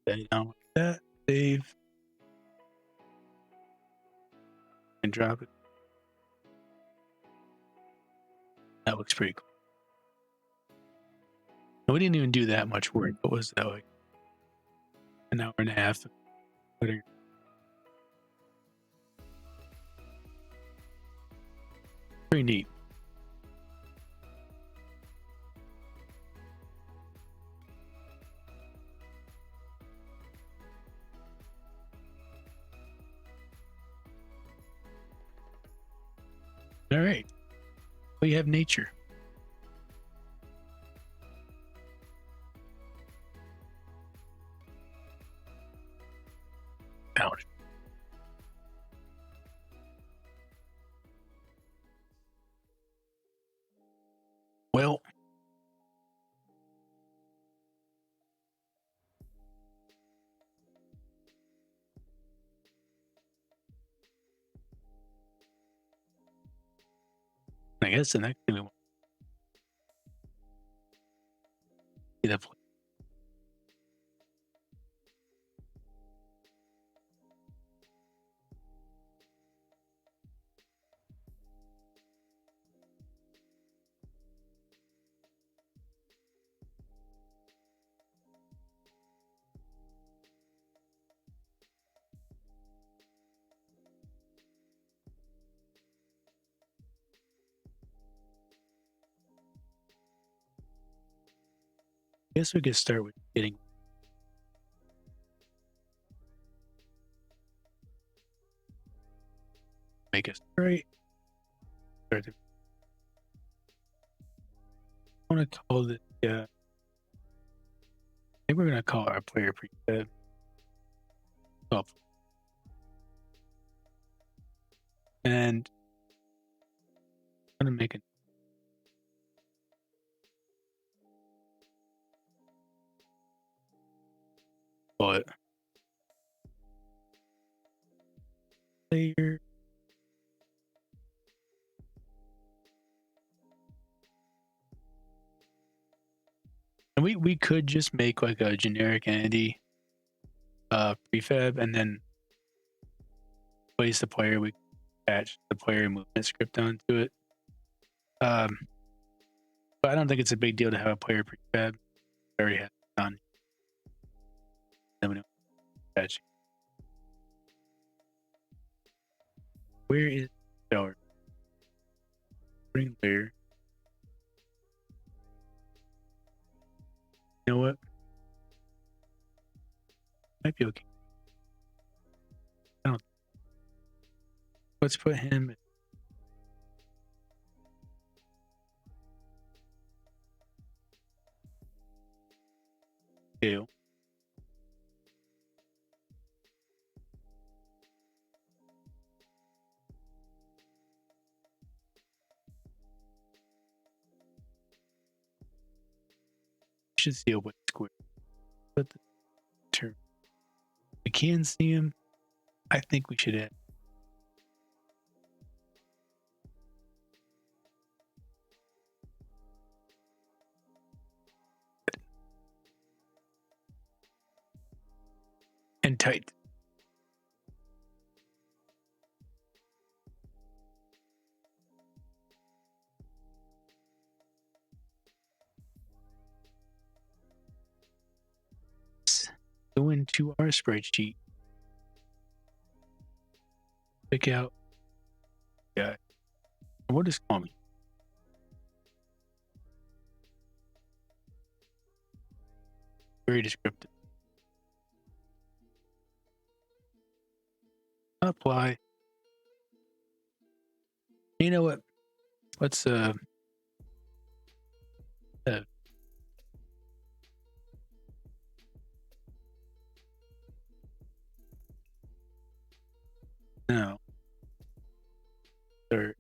Down with that, save, and drop it. That looks pretty cool. And we didn't even do that much work. What was that, like an hour and a half? Pretty neat. All right. We have nature. Ouch. Well, I guess the next thing we want to see that play. I guess we could start with getting make a sprite. Start to, I want to call this. Yeah, I think we're gonna call our player prefab. Oh, and I'm gonna make it. But player. And we could just make like a generic entity prefab and then place the player. We attach the player movement script onto it. But I don't think it's a big deal to have a player prefab. I already have it done. Then we don't attach. Where is our bring layer? You know what? Might be okay. I don't. Let's put him. Scale. Should see a white square. But the term. We can see him. I think we should add. And tight. Go into our Sprite sheet. Pick out. Yeah. What does call me? Very descriptive. Apply. You know what? Let's no. Third.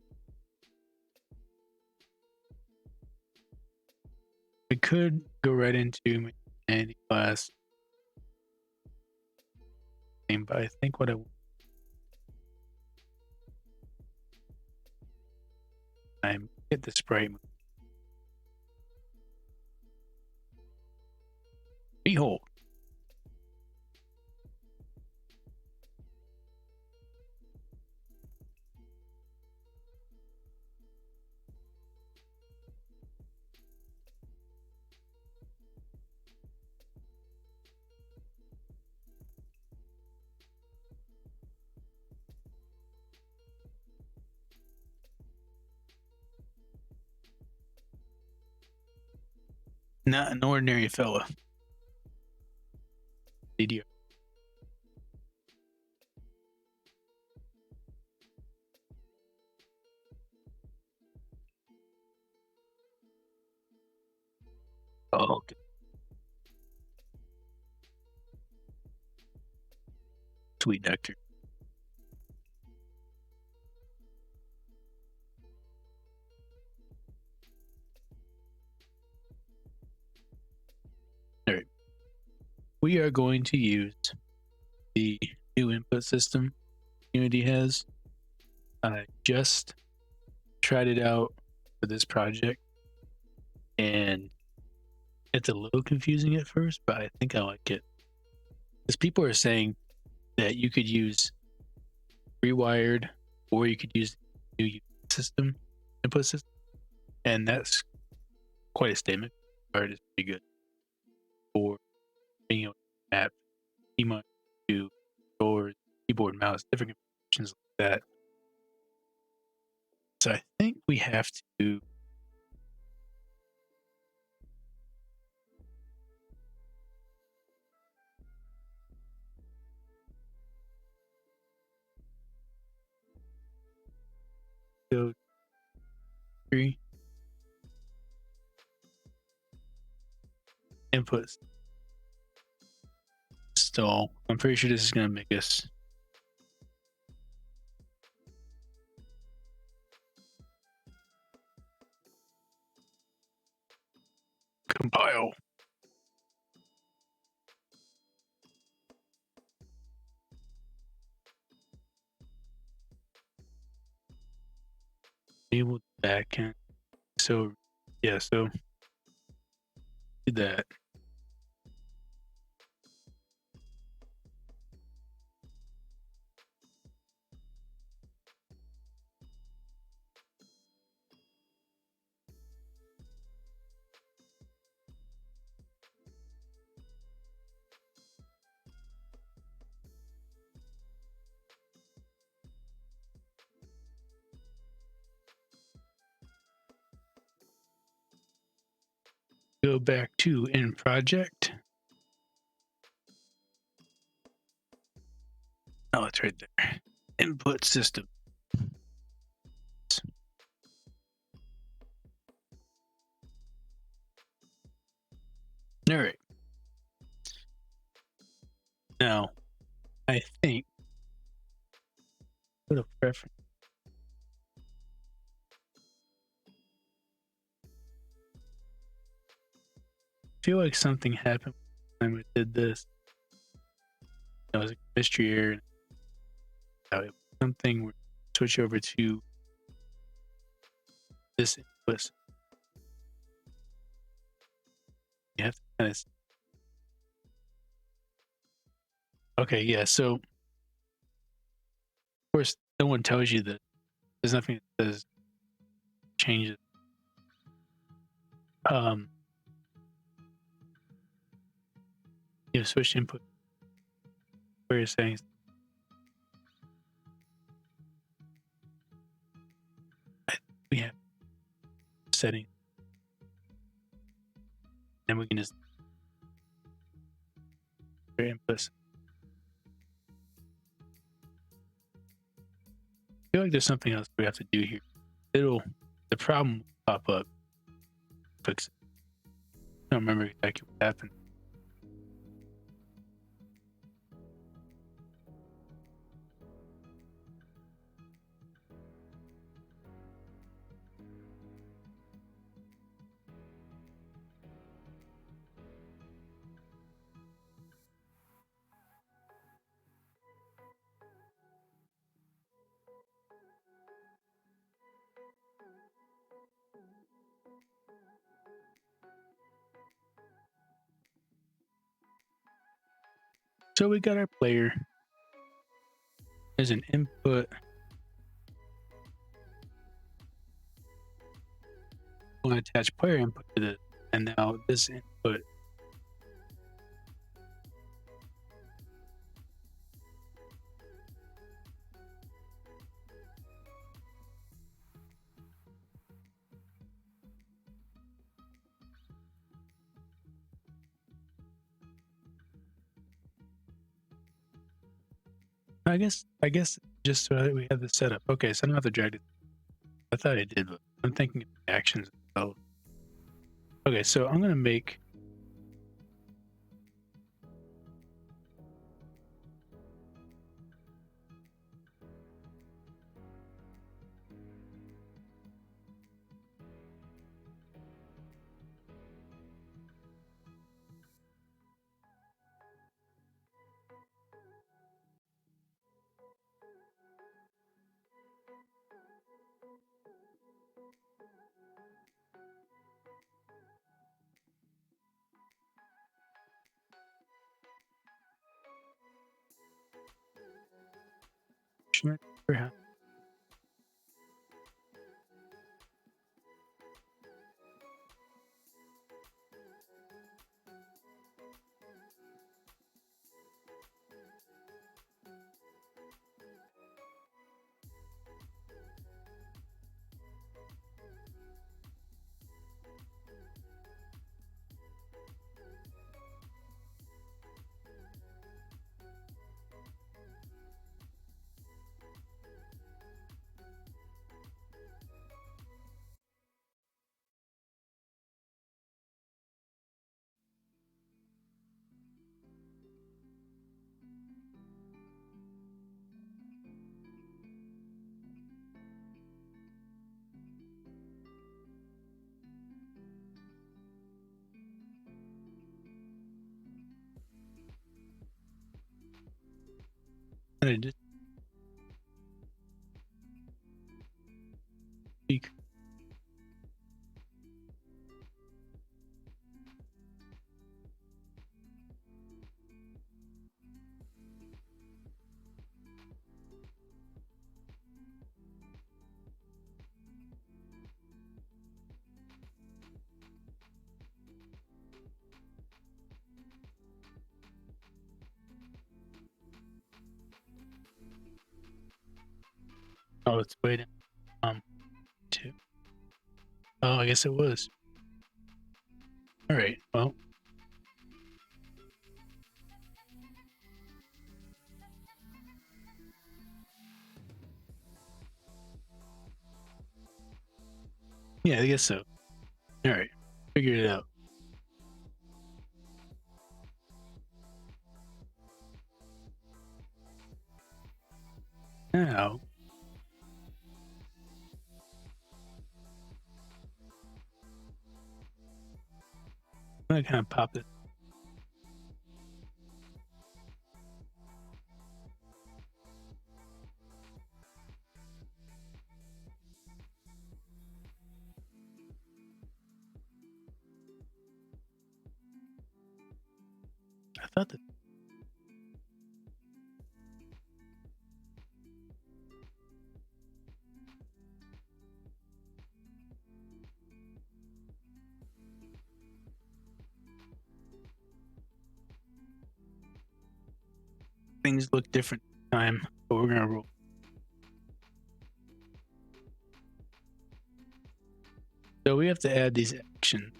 We could go right into any class name, but I think what I get the sprite. Behold. Not an ordinary fella. Idiot. Oh, okay. Sweet nectar. All right. We are going to use the new input system Unity has. I just tried it out for this project, and it's a little confusing at first, but I think I like it. Because people are saying that you could use rewired or you could use the new system, input system, and that's quite a statement. Art is pretty good for being able to map schema to doors, keyboard, mouse, different configurations like that. So I think we have to go three inputs. Install. I'm pretty sure this is going to make us compile. Enable backend. So yeah, so do that. Go back to in project. Oh, it's right there. Input system. All right. Now, I think go to preference. I feel like something happened when we did this. It was a mystery error. Something we switch over to this input. You have to kind of. Okay, yeah. So, of course, no one tells you that there's nothing that says changes. You know, switch input where you're saying we have setting, and we can just inputs. I feel like there's something else we have to do here. The problem will pop up. Fix it. I don't remember exactly what happened. So we got our player. There's an input. We'll attach player input to this, and now this input. I guess just so that we have the setup. Okay, so I don't have to drag it. I thought I did, but I'm thinking of the actions. Okay, so I'm gonna make attachment. Perhaps. I just speak. Oh, it's waiting. Two. Oh, I guess it was. All right. Well. Yeah, I guess so. All right. Figured it out. Now, I'm gonna kind of pop it. I thought that things look different this time, but we're gonna roll. So we have to add these actions.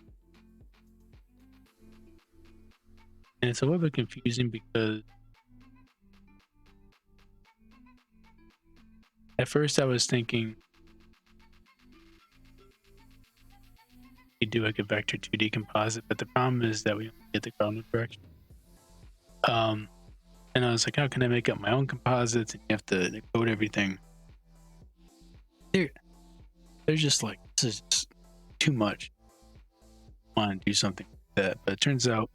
And it's a little bit confusing because at first I was thinking we do like a vector 2D composite, but the problem is that we only get the cardinal direction. And I was like, how can I make up my own composites? And you have to code everything. They're just like, this is just too much. I want to do something like that, but it turns out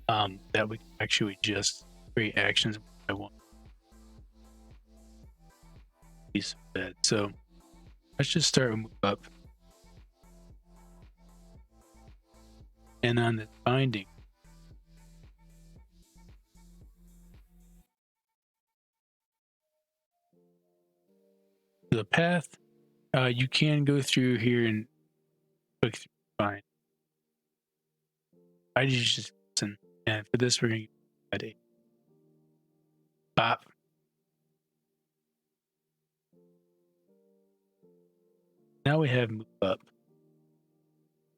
that we can actually just create actions I want. Piece of that. So let's just start with move up. And on the binding, the path, you can go through here and click through bind. I just listen, and for this we're going to add a bop. Now we have move up,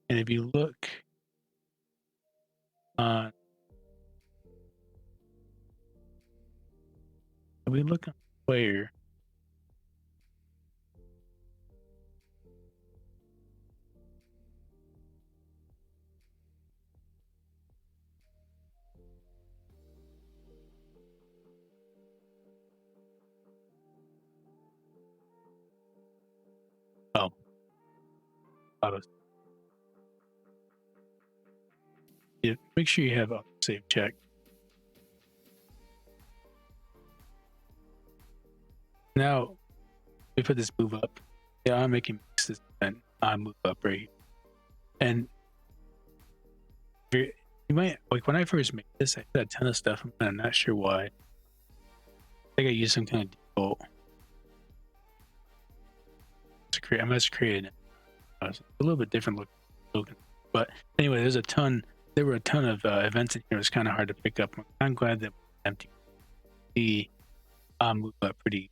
and if you look on, if we look on player, oh, auto. Yeah, make sure you have auto save checked. Now we put this move up. Yeah, I'm making this and I move up right here. And you might like when I first made this, I had a ton of stuff. I'm not sure why. think I use some kind of default to create. I must create it. It's a little bit different looking. But anyway, there were a ton of events in here. It was kind of hard to pick up. I'm glad that empty. The move up pretty.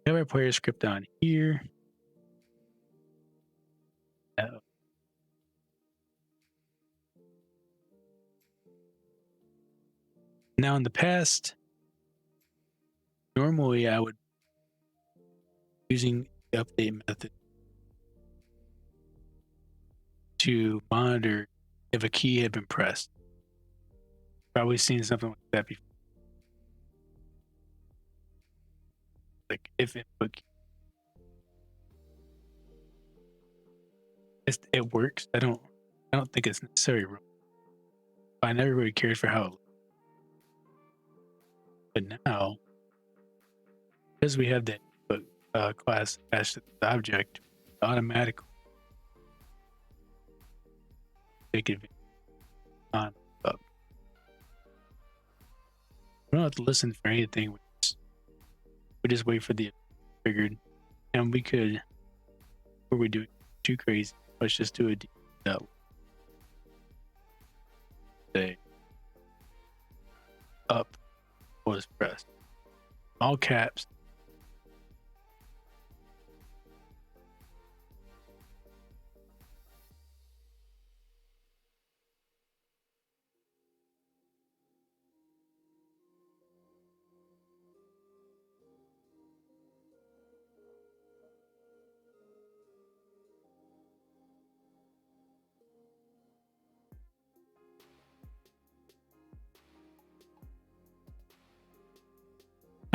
We have our player script on here. Now in the past, normally I would using the update method to monitor if a key had been pressed. Probably seen something like that before. Like if input key. It works. I don't think it's necessarily wrong. I never really cared for how it looked. But now, because we have that class attached to the object, automatically take advantage on up. We don't have to listen for anything. We just wait for the triggered, and we could. What we're doing too crazy. Let's just do a say up was pressed. All caps.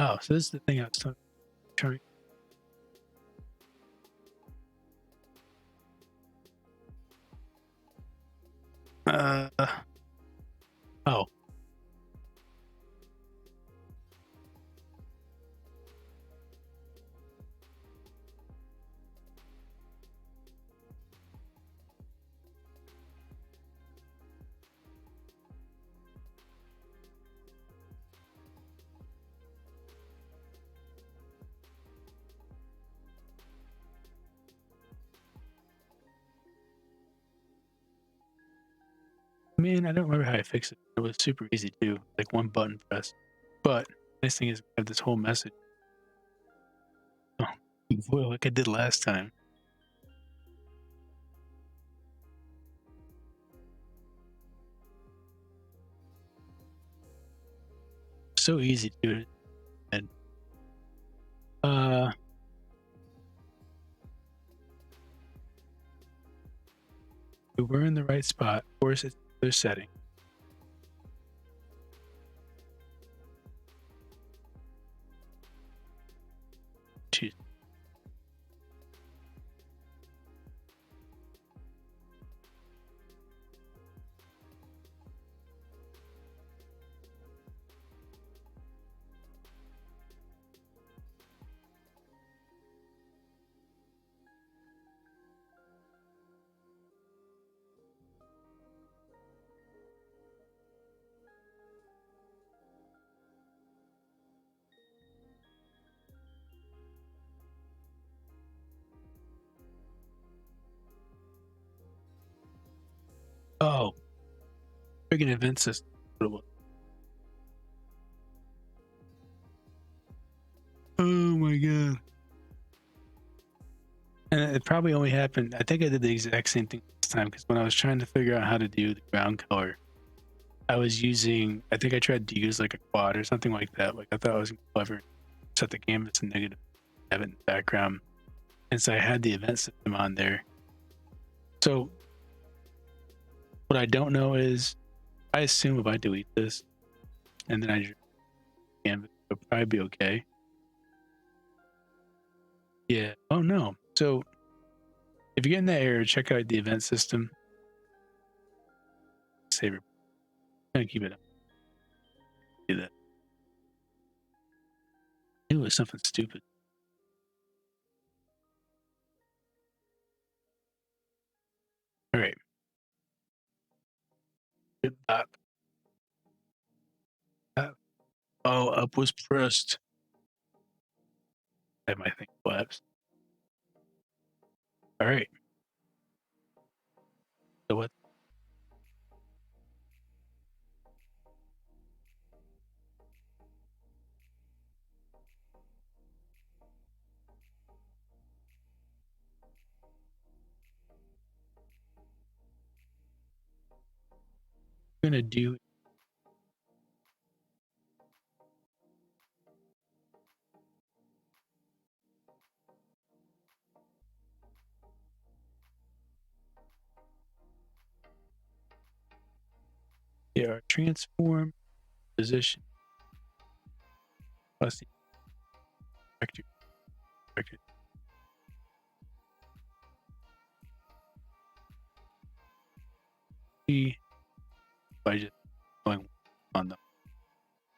Oh, so this is the thing I was trying. Oh. Man, I don't remember how I fixed it. It was super easy too, like one button press. But nice thing is we have this whole message. Oh, boy, like I did last time. So easy to do it. And we were in the right spot. Of course, it's another setting. Choose. Oh, freaking event system. Oh my god. And it probably only happened. I think I did the exact same thing this time because when I was trying to figure out how to do the ground color, I was using. I think I tried to use like a quad or something like that. Like I thought I was clever. Set the canvas to negative, have it in the background, and so I had the event system on there. So what I don't know is, I assume if I delete this and then I canvas, it'll probably be okay. Yeah. Oh no. So if you're getting that error, check out the event system. Save it. I'm gonna keep it up. Do that. It was something stupid. All right. Good. Oh, up was pressed. That might think collapse. All right. So what? I'm gonna do. Yeah, our transform position plus the vector. Vector. C by just going on the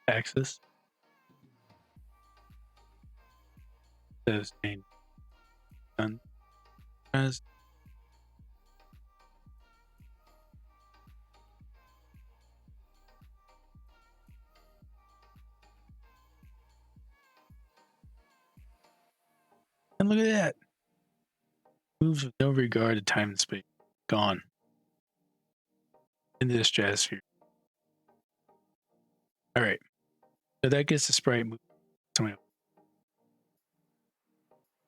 axis. Says name done as and look at that. Moves with no regard to time and space. Gone. Into the stratosphere. All right. So that gets the sprite move somewhere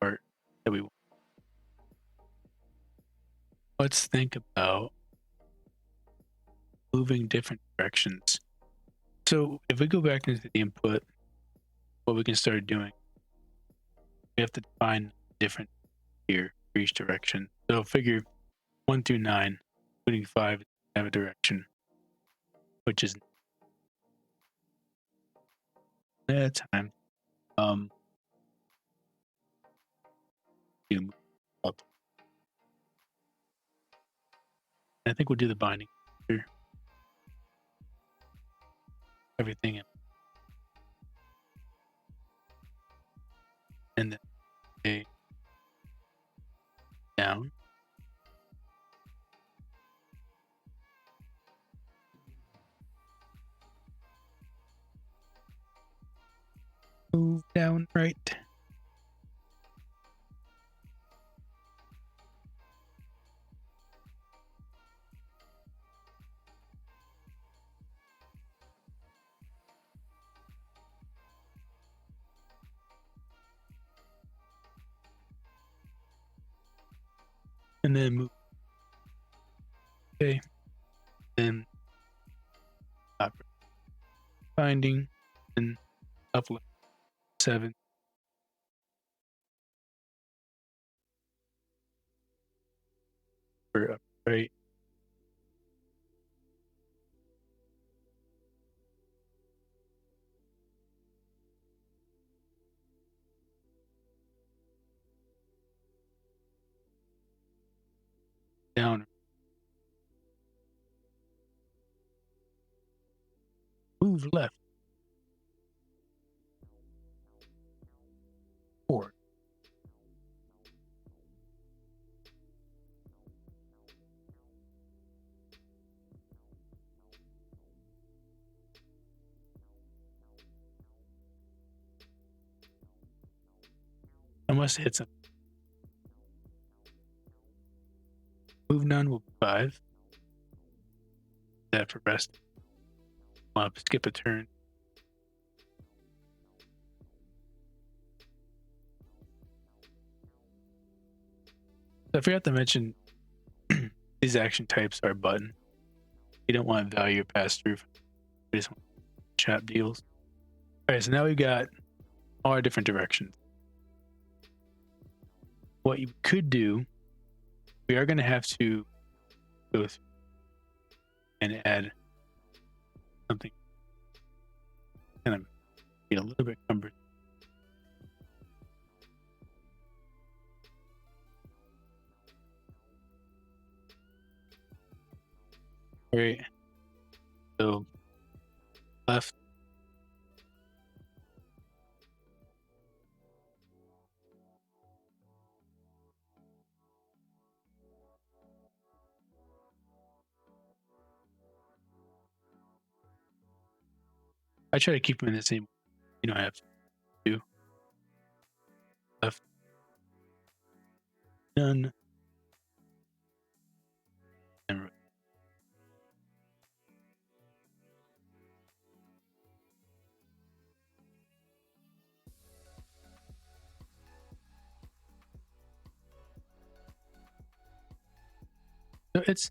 part that we want. Let's think about moving different directions. So if we go back into the input, what we can start doing, we have to define different here for each direction. So figure 1 through 9, including 5, have a direction, which is that time. You move up. I think we'll do the binding here. Everything in. And then A down. Move down right. And then move. Okay. Then up binding and up left 7. Or up right. Down. Move left. 4. I must hit some. Move none will be 5. That for rest. Up, skip a turn. So I forgot to mention these action types are button. You don't want value pass through. We just want chat deals. All right, so now we've got all our different directions. What you could do, we are going to have to go through and add something kind of be a little bit cumbersome. All right, so left. I try to keep them in the same. You know, I have to do left, none, and right. So it's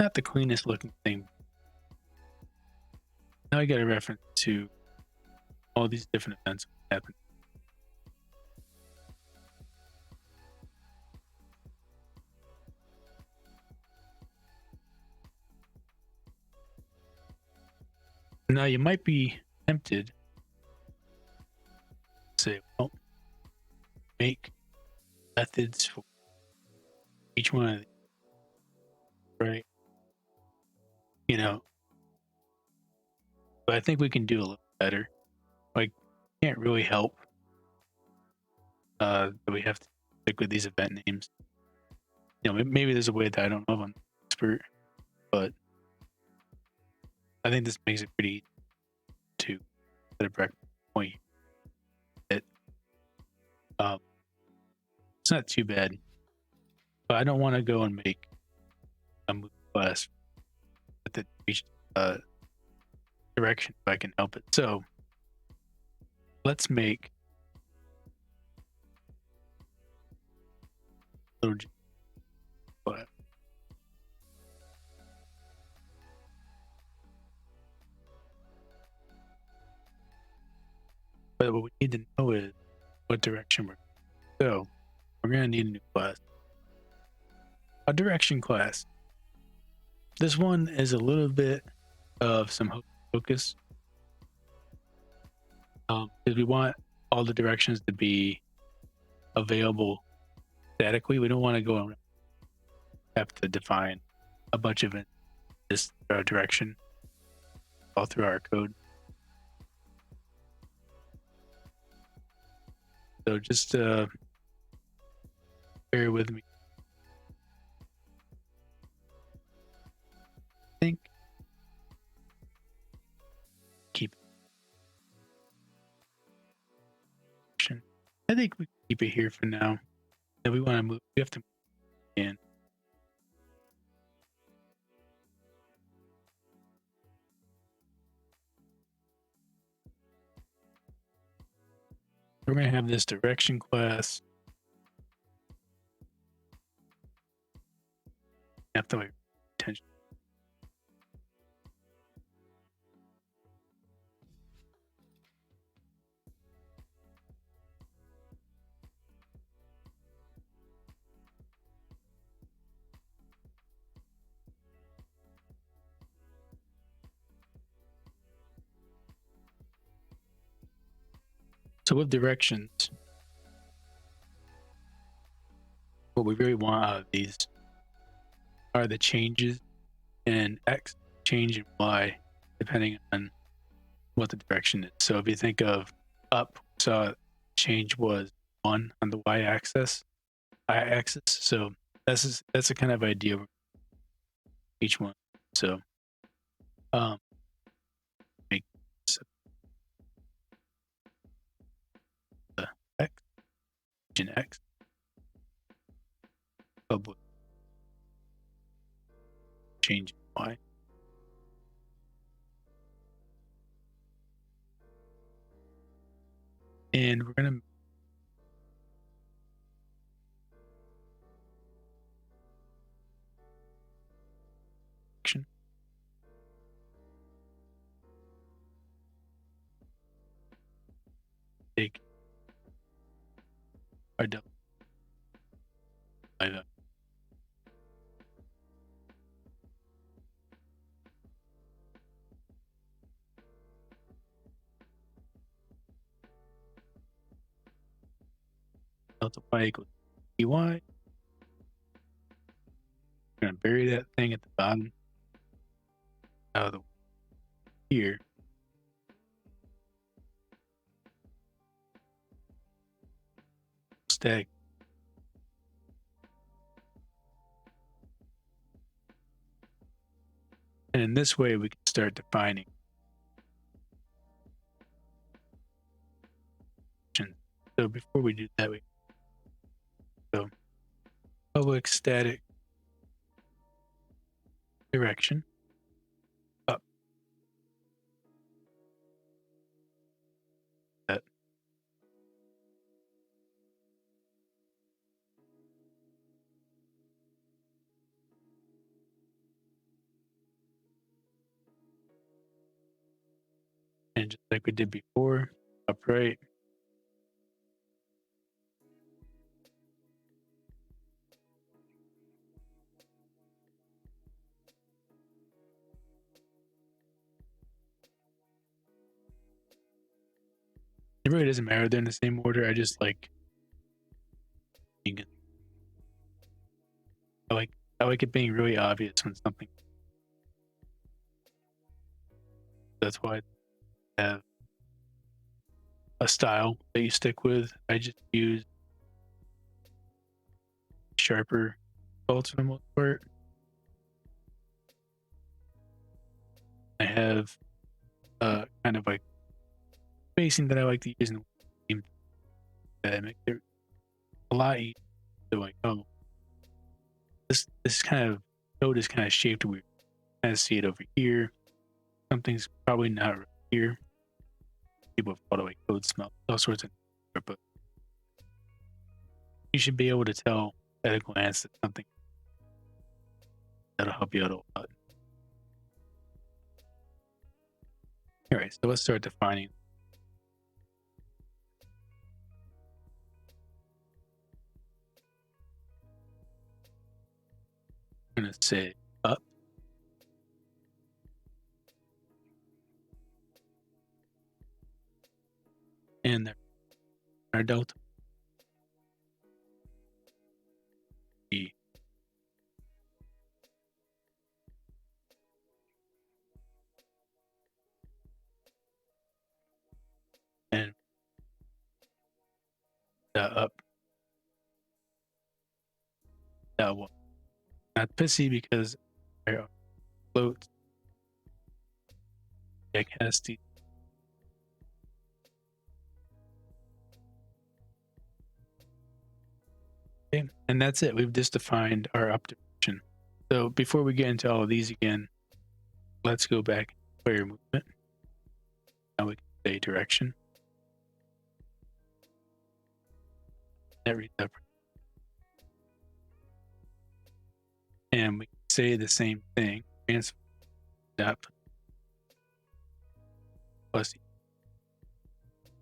not the cleanest looking thing. Now I got a reference to all these different events that happen. Now you might be tempted to say, well, make methods for each one of these, right? You know, but I think we can do a little better. Like, can't really help that we have to stick with these event names. You know, maybe there's a way that I don't know if I'm an expert, but I think this makes it pretty easy to set a breakpoint. It's not too bad, but I don't want to go and make a move class with the direction if I can help it. So let's make a little class. But what we need to know is what direction we're going. So we're going to need a new class. A direction class. This one is a little bit of some focus. Because we want all the directions to be available statically. We don't want to go and have to define a bunch of this direction all through our code. So just bear with me. I think keep it. I think we keep it here for now. Then we want to move. We have to move in. We're going to have this direction class. Have to wait attention. So with directions, what we really want out of these are the changes in X, change in Y, depending on what the direction is. So if you think of up, so change was 1 on the y-axis. So that's a kind of idea of each one. So make the X, in X, public change in Y. And we're going to take our double by the delta y equals dy. We're going to bury that thing at the bottom out of the here. Stack. And in this way, we can start defining So before we do that, we go public static direction up. That. And just like we did before, upright. It really doesn't matter they're in the same order. I just like I like it being really obvious when something. That's why I have a style that you stick with. I just use sharper bolts for the most part. I have kind of like spacing that I like to use in the game that makes it a lot easier to like, oh, this kind of code is kind of shaped weird. I kind of see it over here. Something's probably not right here. People have thought like code smell, all sorts of, but you should be able to tell at a glance that something that'll help you out a lot. All right, so let's start defining. I'm going to say up. And there, our delta. E. And up. That one. Not pissy because there are floats. Deck has the okay, and that's it. We've just defined our up direction. So before we get into all of these again, let's go back to player movement. Now we can say direction. That reads up. And we can say the same thing. Transfer up plus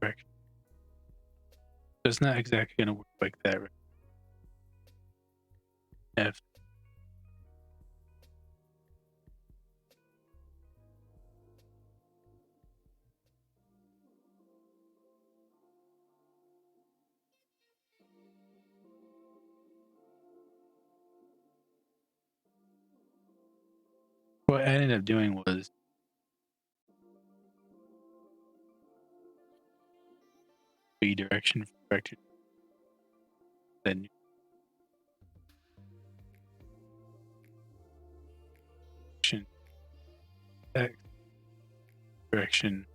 direction. So it's not exactly going to work like that, right? F. What I ended up doing was B direction vector, then direction X direction,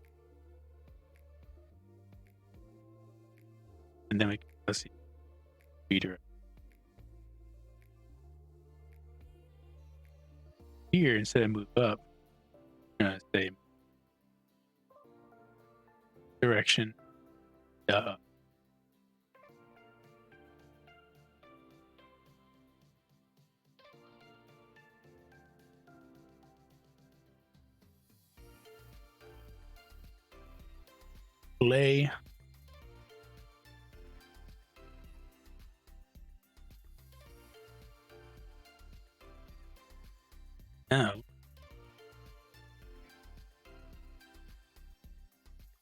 and then we can plus B direction. Here, instead of move up, I'm gonna say direction up. Lay now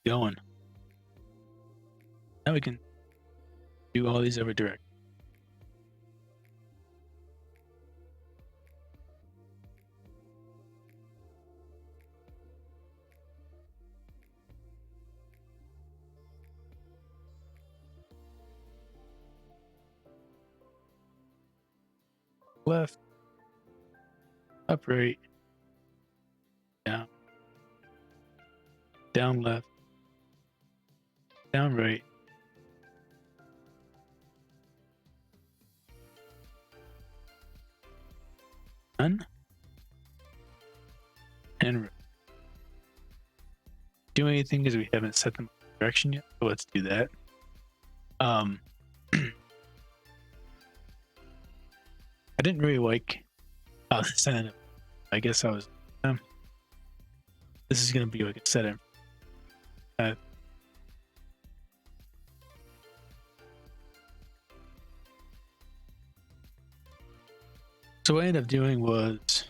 going. Now we can do all these other directions. Left, upright, down, down left, down right, None. And do anything because we haven't set them in direction yet. So let's do that. I didn't really like how this ended up. I guess I was. This is gonna be like a set in. So what I ended up doing was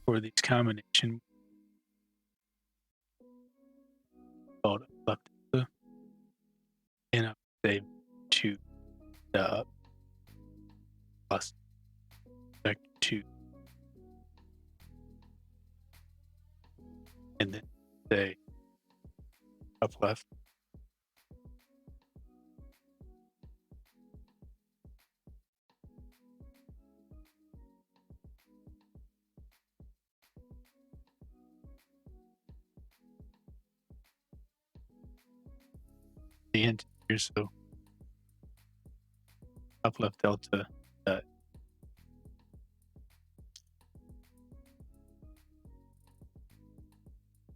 for these combination called left and I say to the plus vector 2 and then say up left. The end here, so up left delta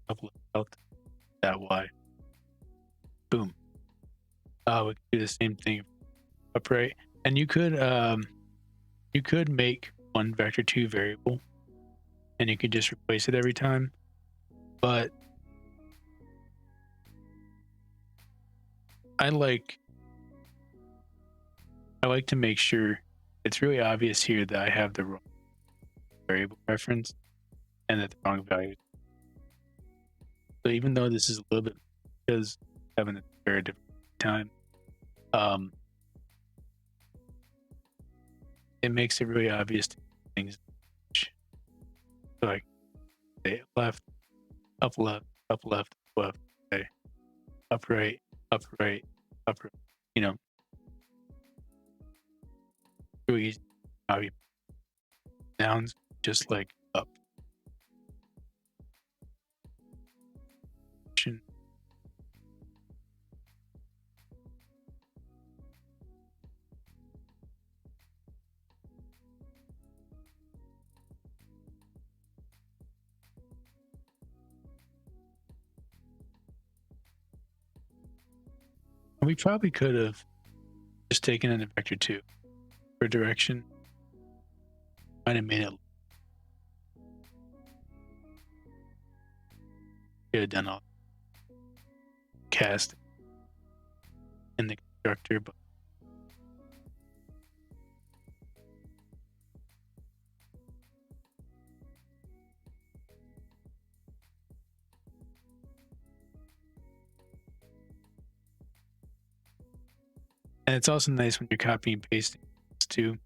up left delta that y. Boom. We can do the same thing upright, and you could make one vector 2 variable, and you could just replace it every time, but I like to make sure it's really obvious here that I have the wrong variable reference and that the wrong value. So even though this is a little bit because having a very different time, it makes it really obvious to things. So like say left, up left, up left, left, okay, up right, up right, up right. You know, really easy. Downs just like up. We probably could have just taken in a vector 2 for direction. Might have made it. Could have done all cast in the constructor, but and it's also nice when you're copying and pasting too.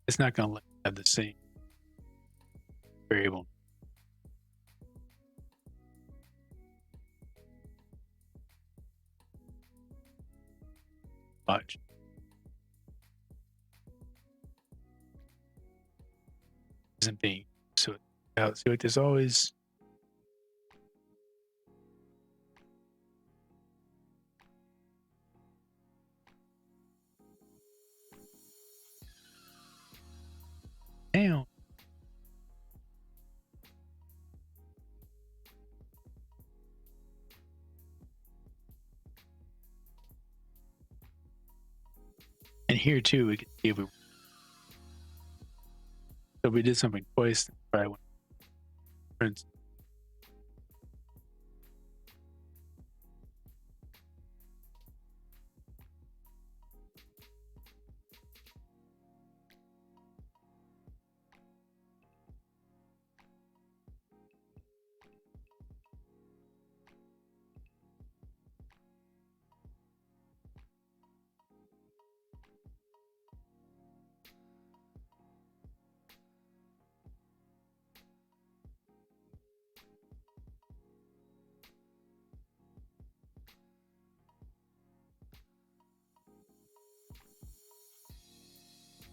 It's not going to let you have the same variable. Watch. Isn't being so out. See, like there's always down. And here too, we can see if we. So we did something twice. Try one.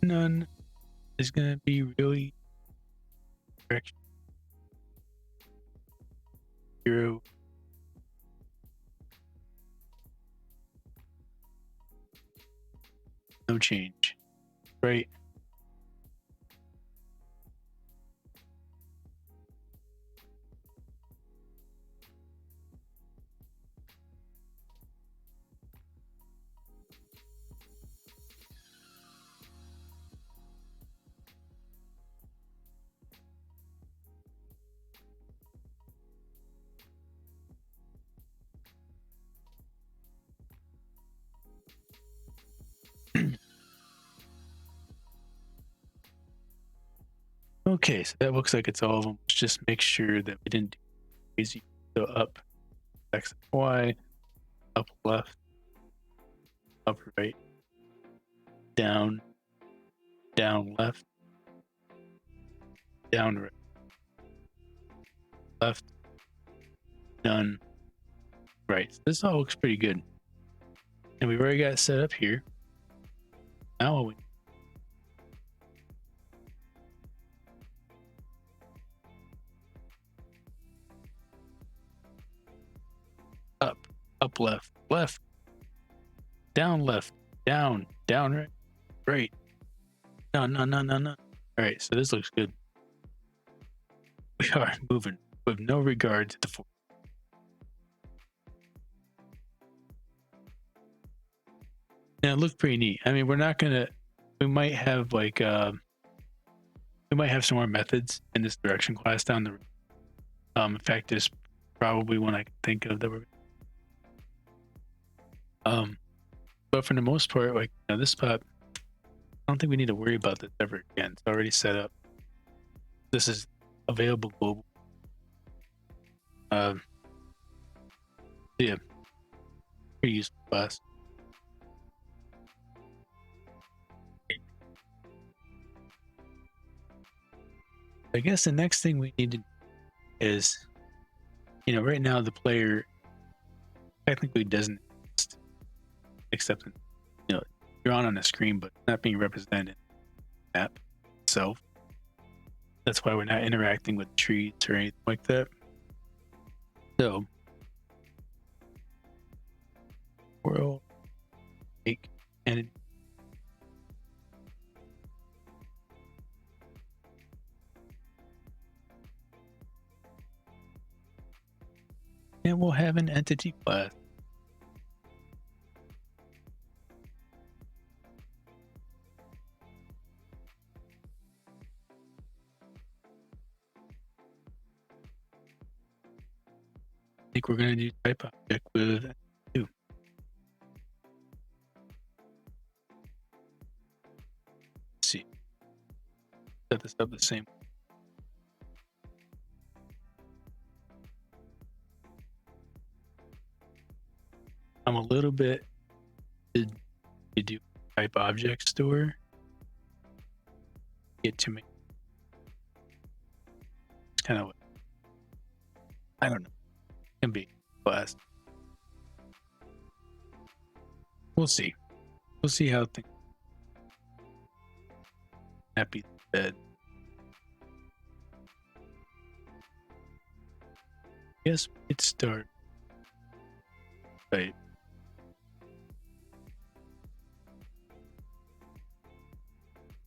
None is going to be really direction 0. No change, right? Okay, so that looks like it's all of them. Let's just make sure that we didn't do crazy. So up, X, Y, up left, up right, down, down left, down right, left, done, right. So this all looks pretty good. And we've already got it set up here. Now we up left, left, down right, right. No. All right, so this looks good. We are moving with no regard to the force. And it looks pretty neat. I mean, we're not gonna. We might have like we might have some more methods in this direction class down the road. In fact, there's probably one I can think of that we're. But for the most part, like this spot, I don't think we need to worry about this ever again. It's already set up. This is available global. Yeah, pretty useful class. I guess the next thing we need to do is, right now the player technically doesn't exist, except you're on a screen, but not being represented in the app itself. That's why we're not interacting with trees or anything like that. So, world make entity. And we'll have an entity class. I think we're going to do type object with 2. Let's see. Set this up the same. I'm a little bit to do type object store. Get to me. It's kind of, I don't know. It can be class. We'll see. We'll see how things happy bed. Guess we could start. Right.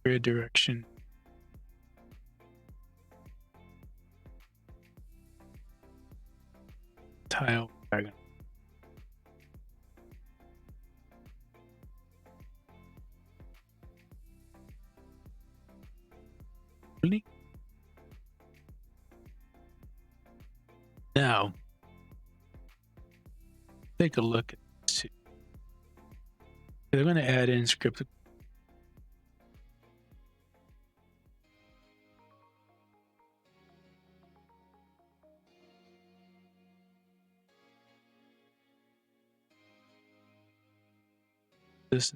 Career direction. Tile dragon. Really? Now, take a look at this. They're going to add in Scriptable. This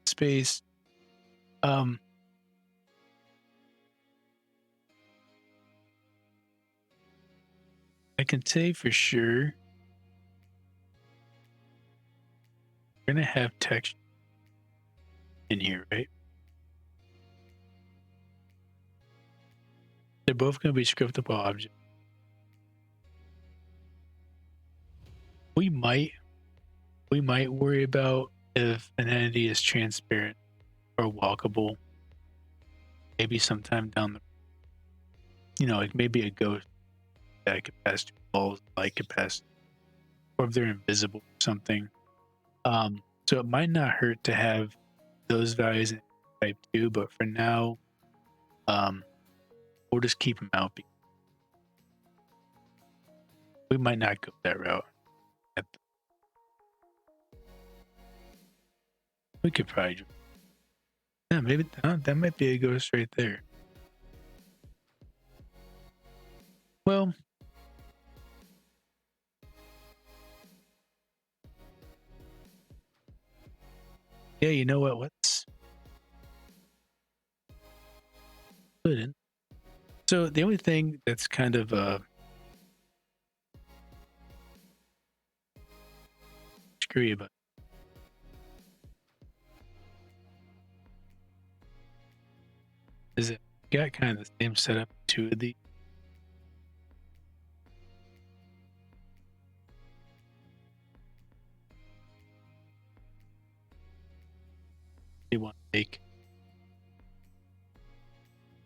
space. I can say for sure we're going to have text in here, right? They're both going to be scriptable objects. We might worry about if an entity is transparent or walkable. Maybe sometime down the, like maybe a ghost that could pass through walls, light could pass, or if they're invisible or something. So it might not hurt to have those values in type 2, but for now, we'll just keep them out. We might not go that route. We could probably, yeah, maybe that might be a ghost right there. Well, yeah, you know what? Let's put in. So the only thing that's kind of screwy about is it got kind of the same setup two of the you want to make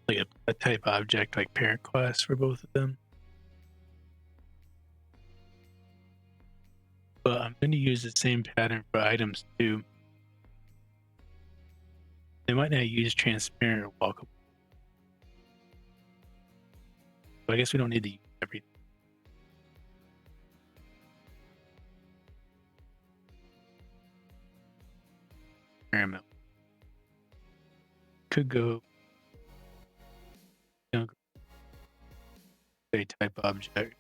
like a type object like parent class for both of them. But I'm going to use the same pattern for items too. They might not use transparent or walkable. So I guess we don't need to use everything. Caramel. Could go, you know, a type object.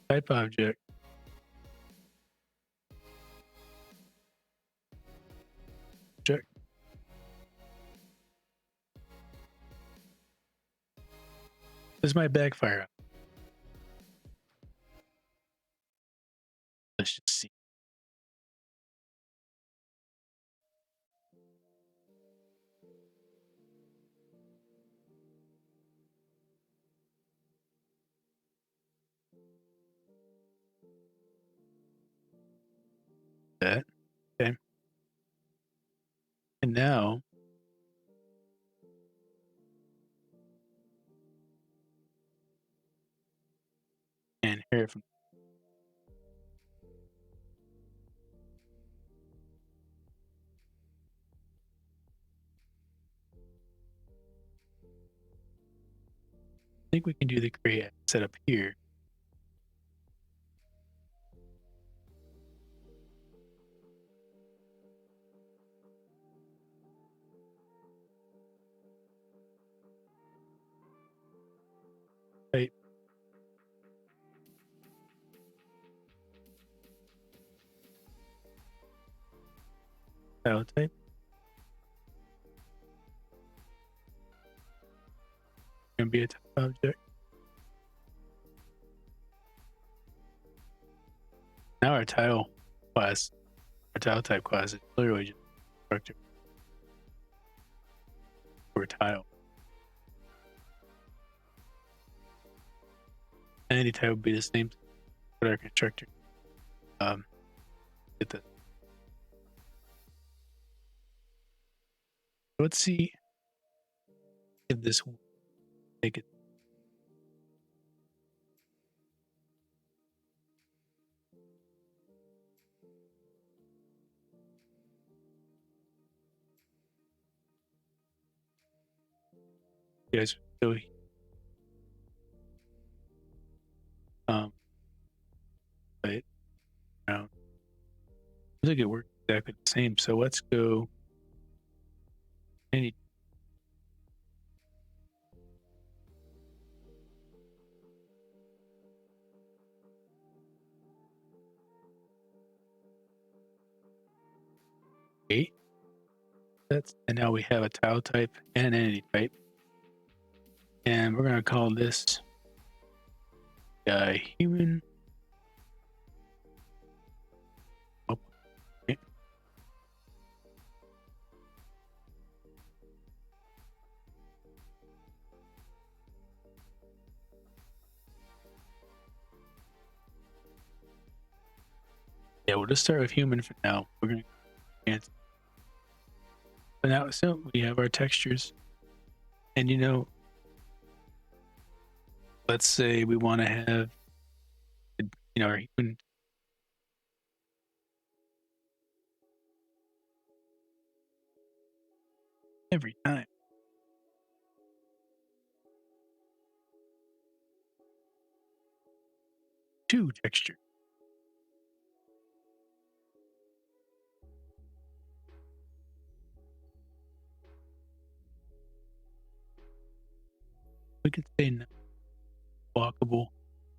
Type object. Object. This might backfire. Let's just see. That. Okay. And now inherit from I think we can do the create setup here. Type. Style type. Gonna be a type object. Now our tile class, our tile type class is literally just constructor for tile. And any type would be the same for our constructor. Get the. Let's see if this will make it. You guys still but I think it worked exactly the same. So let's go any eight. And now we have a tile type and an entity type. And we're gonna call this guy human. Oh, okay. Yeah, we'll just start with human for now. We're gonna answer. But now, so we have our textures, and let's say we want to have, our human. Every time. Two texture. could say no. Walkable.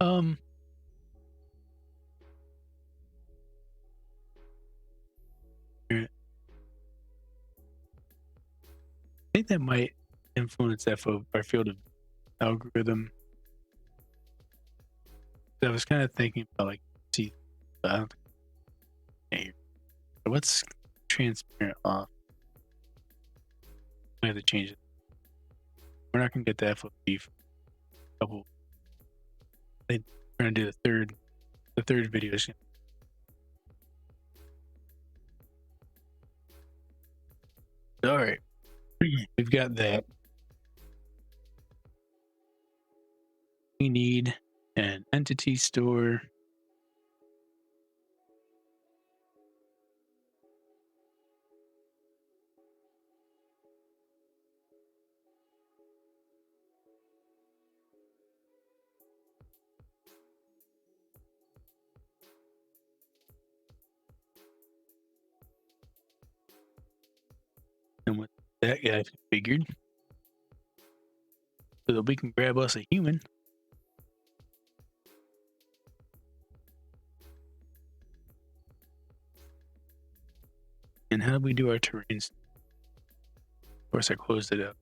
I think that might influence our field of algorithm. I was kind of thinking about like see, but I don't think what's transparent off. I have to change it. We're not gonna get the FOV for a couple. We're gonna do the third video. All right, we've got that. We need an entity store. And with that guy configured, so that we can grab us a human. And how do we do our terrains? Of course, I closed it up.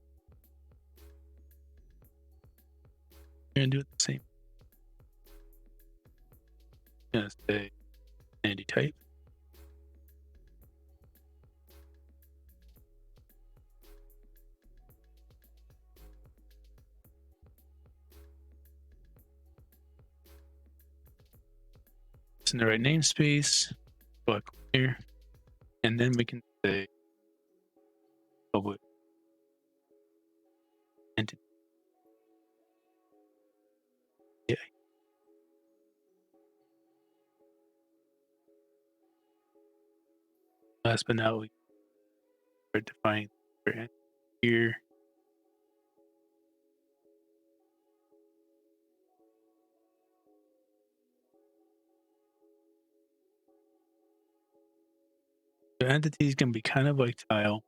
We're gonna do it the same. I'm gonna say entity type. It's in the right namespace. Click here, and then we can say public entity. Yeah. Last but not least, start defining here. The entity is going to be kind of like tile,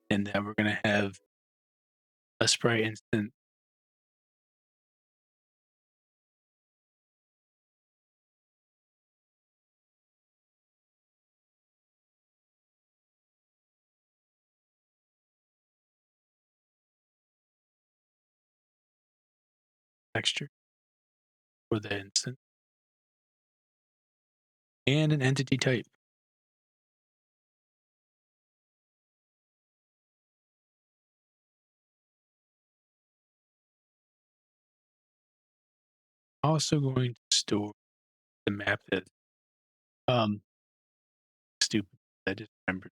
and that we're going to have a sprite instant. Texture for the instant, and an entity type. Also going to store the map that stupid. I just remembered.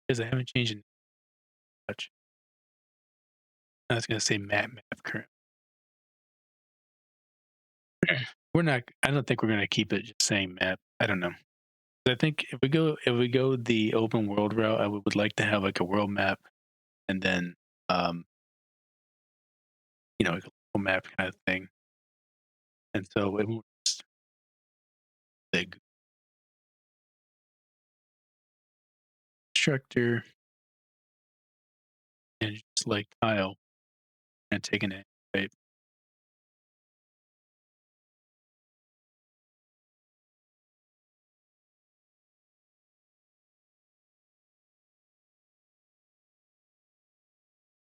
Because I haven't changed it much. I was going to say map current. We're not. I don't think we're going to keep it just saying map. I don't know. I think if we go the open world route, I would like to have like a world map, and then like a local map kind of thing. And so it won't just big constructor and just like tile and taking it right.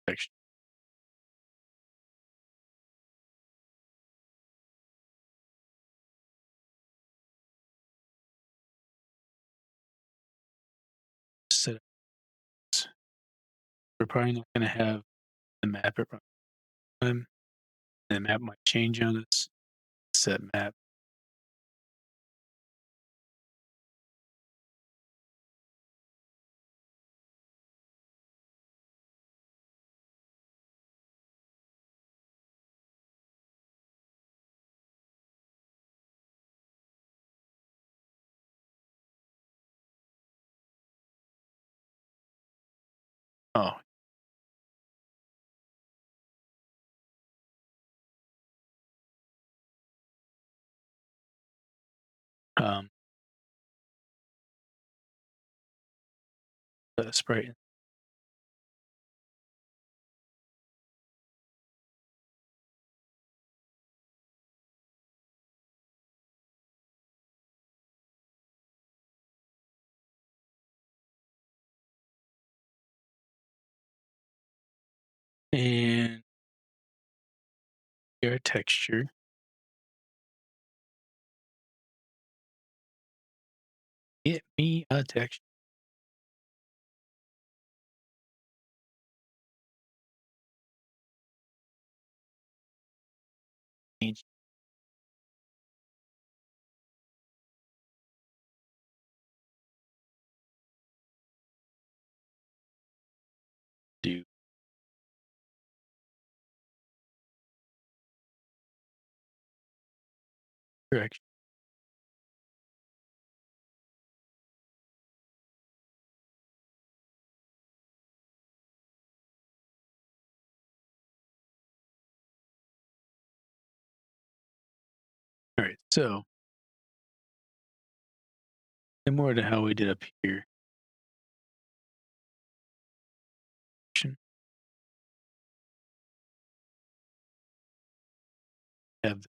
Texture. Set up. We're probably not going to have the map at time. The map might change on us. Set map. Oh, um, the Sprite. And your texture. Get me a texture. Change to correction. All right. So similar to how we did up here. Have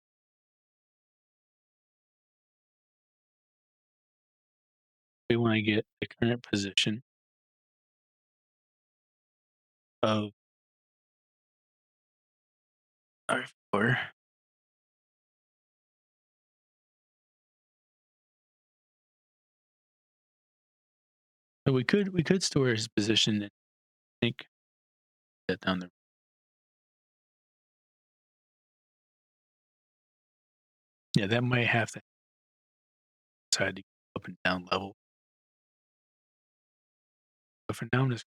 we want to get the current position of our floor. So we could store his position and think that down the. Yeah, that might have to decide to go up and down level. But for now, I'm just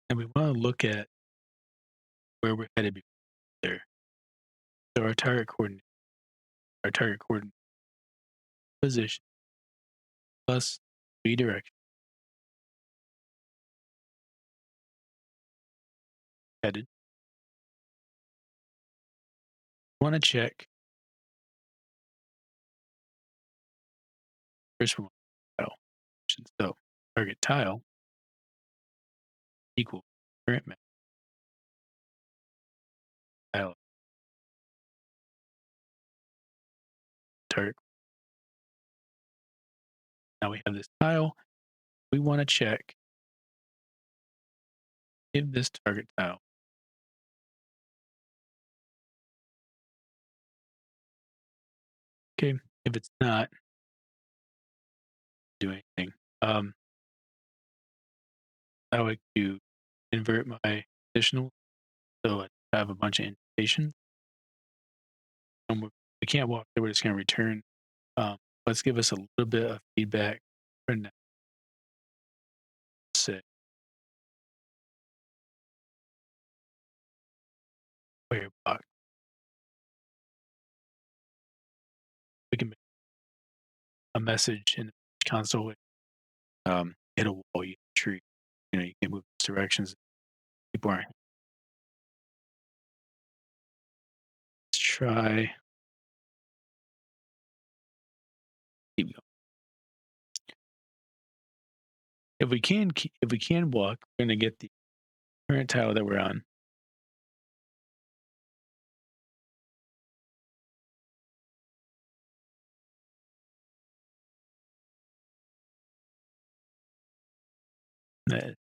and we want to look at where we're headed before there. So our target coordinate position plus redirection headed. Want to check first we want tile. So target tile equal current map tile target. Now we have this tile. We want to check if this target tile. Okay, if it's not do anything. I like to invert my conditional so I have a bunch of indentations. We can't walk there, we're just going to return. Let's give us a little bit of feedback for now. Say, where box. We can make a message in the console with hit a wall, you tree. You know, you can move directions. People aren't. Let's try. Keep going. If we can walk, we're going to get the current tile that we're on. That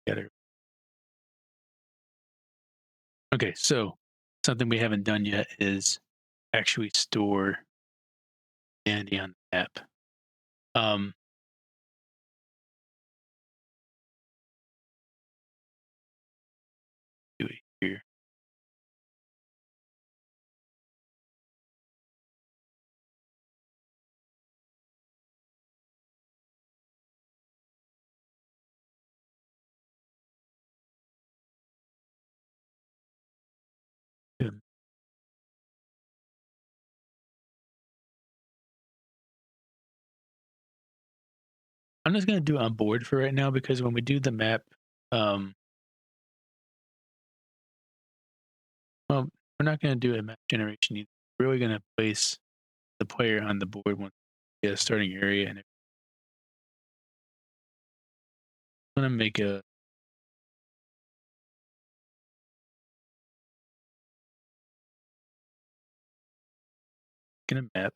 together. Okay, so something we haven't done yet is actually store Dandy on the map. Um, do it here. Yeah. I'm just gonna do it on board for right now because when we do the map Um, well, we're not going to do a map generation either. We're really going to place the player on the board once we get a starting area, and I'm going to make a map.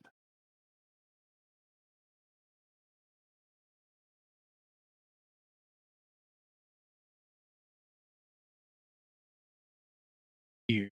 Here.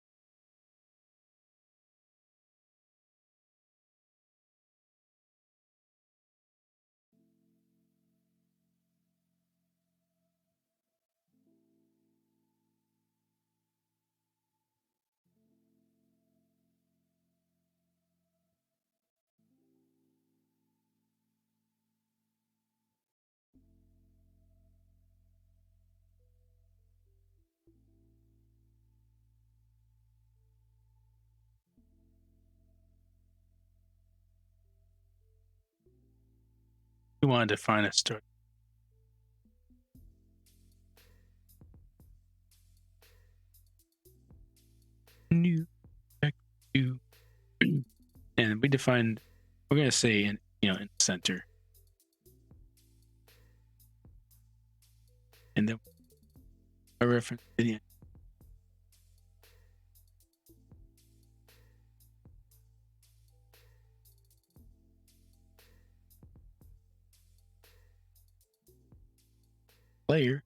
We wanted to find a start. New back to, and we defined. We're going to say in in the center, and then a reference to the player.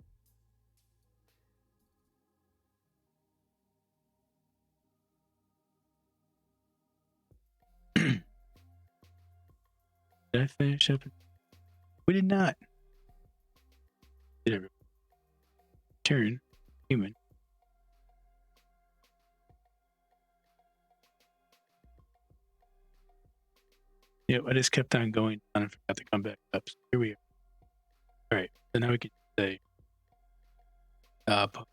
Did I finish up? We did not. Did it return human? Yep, I just kept on going down and forgot to come back up. So here we are. All right, so now we can say puppy.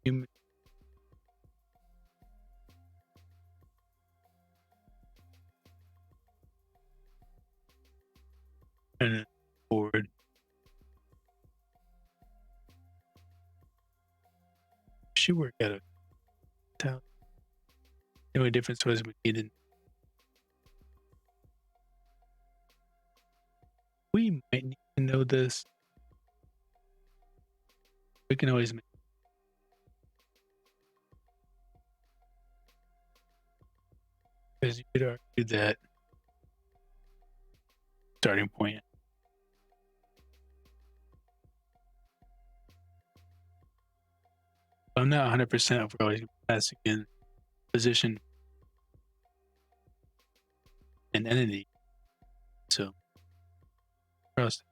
Human. And then forward. Should work out a tell. The only difference was we needed. We might need to know this. We can always make, because you could argue that starting point. I'm not 100% if we're always going to pass again position an entity. So trust.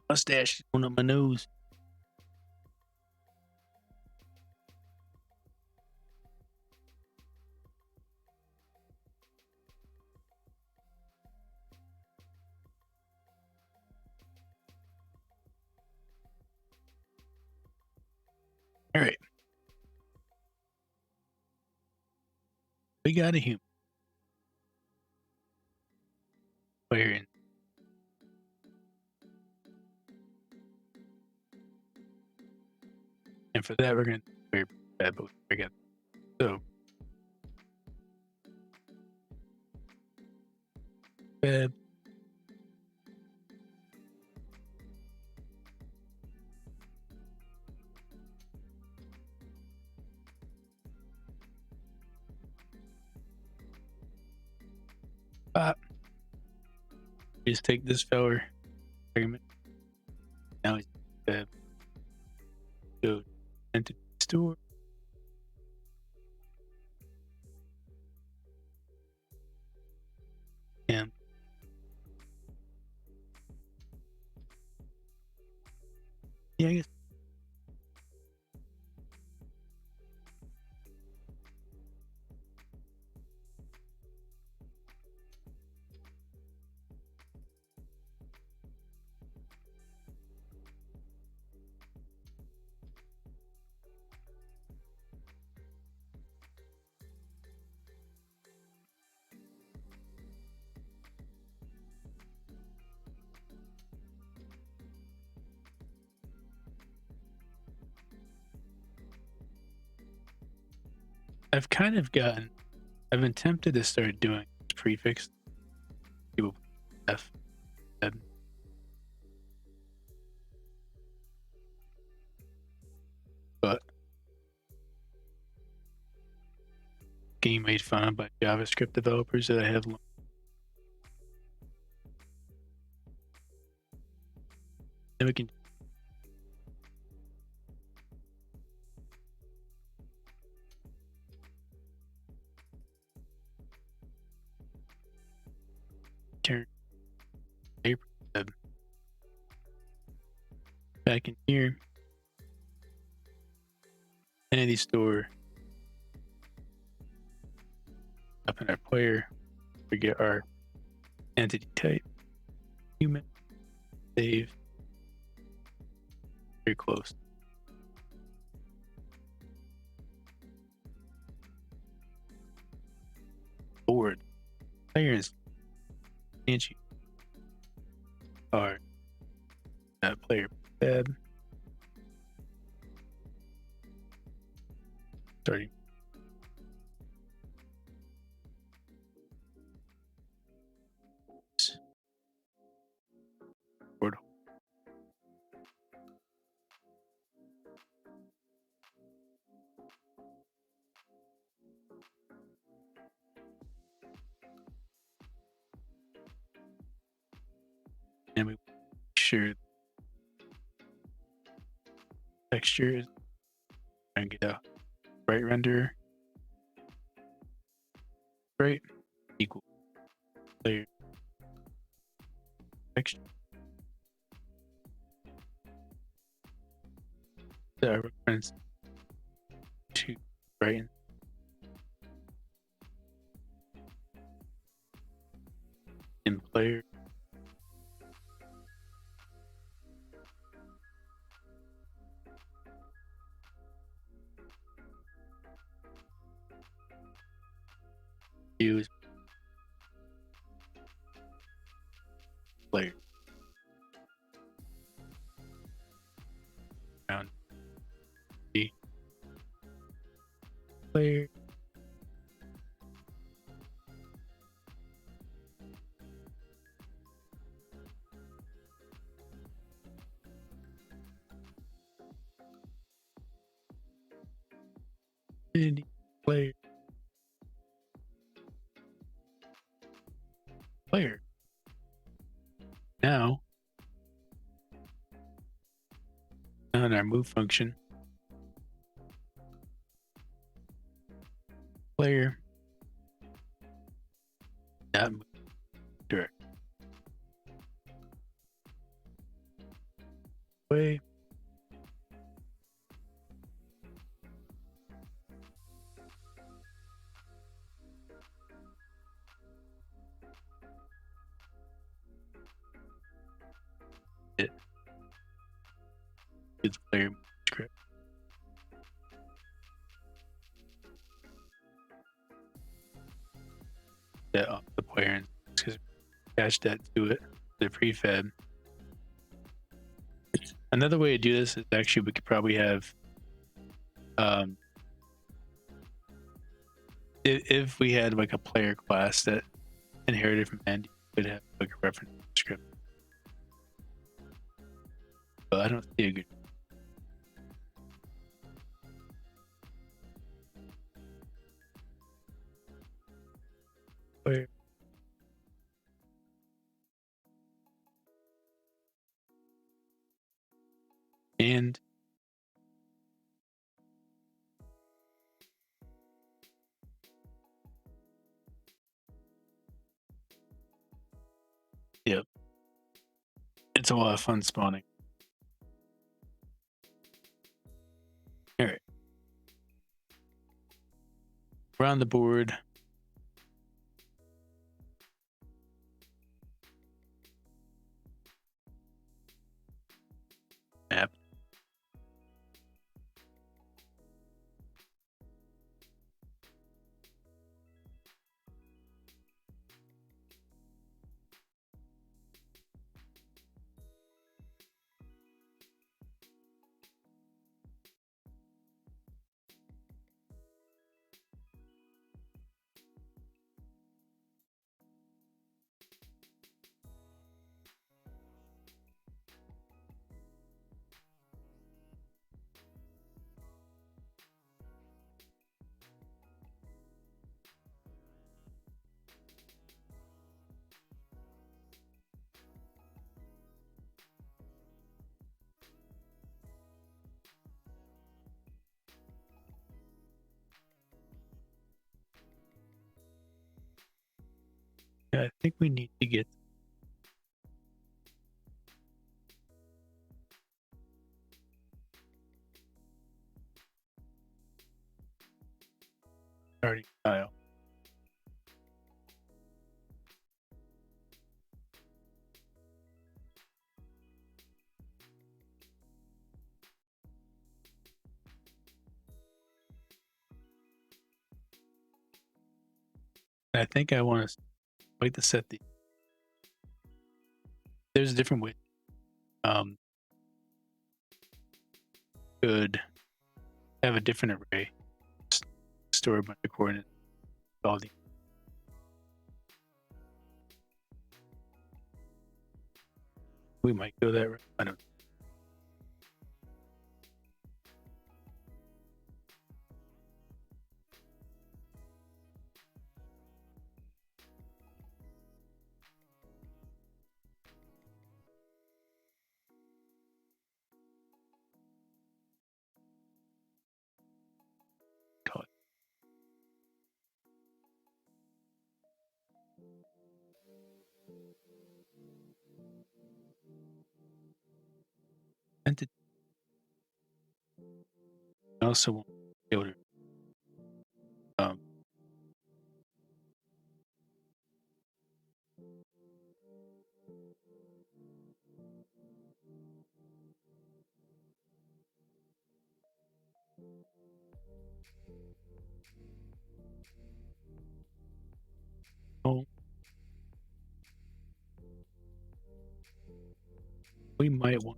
Mustache is going on my nose. All right. We got a human player in. And for that, we're going to very bad, but we got so bad. Just take this feller argument. Now he's bad. Go entity store. And yeah, I guess I've been tempted to start doing prefix. People F. But getting made fun of by JavaScript developers that I have. Then we can turn back in here. Entity store. Up in our player, we get our entity type. Human. Save. Very close. Board. Players. Angie. Are player tab. Starting. Board. And we make sure texture is trying to get a Sprite render. Sprite equal player texture. The reference to Sprite in player. Use player. Around the player. Any player. Player. Now in our move function, player dot move direct way. It is player script. That off the player and because attach that to it, the prefab. Another way to do this is actually we could probably have if we had like a player class that inherited from end, you could have like a reference script. But I don't see a good player. And yep, it's a lot of fun spawning. All right, around the board. Map. Yeah, I think we need to get starting tile. I think I want to like to set the. There's a different way. Could have a different array. Store a bunch of coordinates. All the. We might go that route. I don't. Call it. Entity. I also want to be able to oh, we might want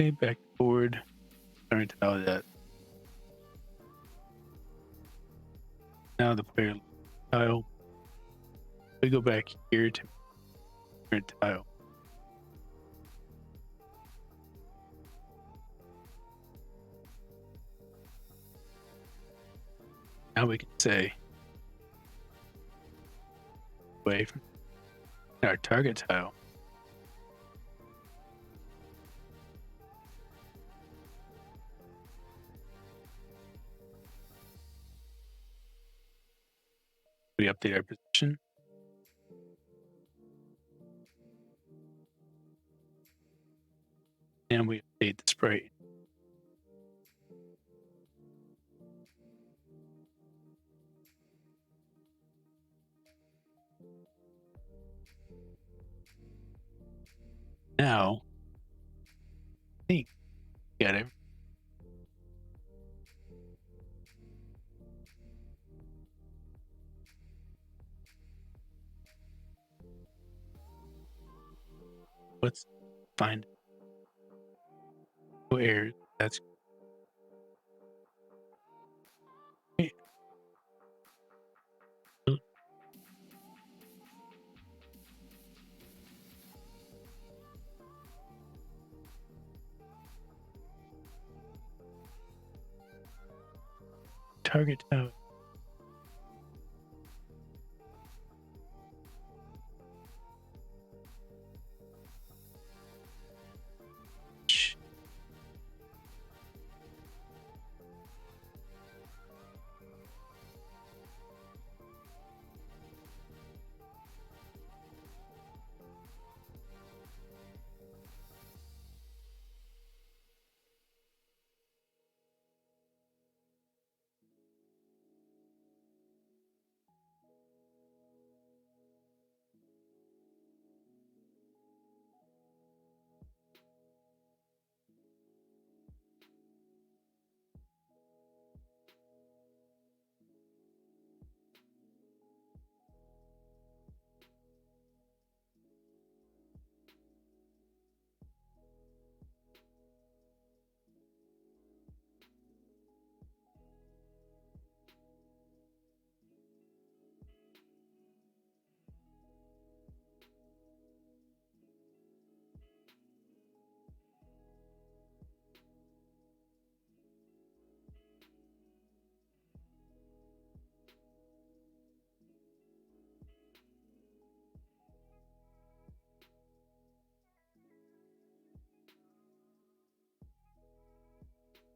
okay, back forward. Starting to tell that. Now the player tile. We go back here to current tile. Now we can say away from our target tile. We update our position. And we update the sprite. Now, I think we got it. Let's find no errors. That's great. Target tile.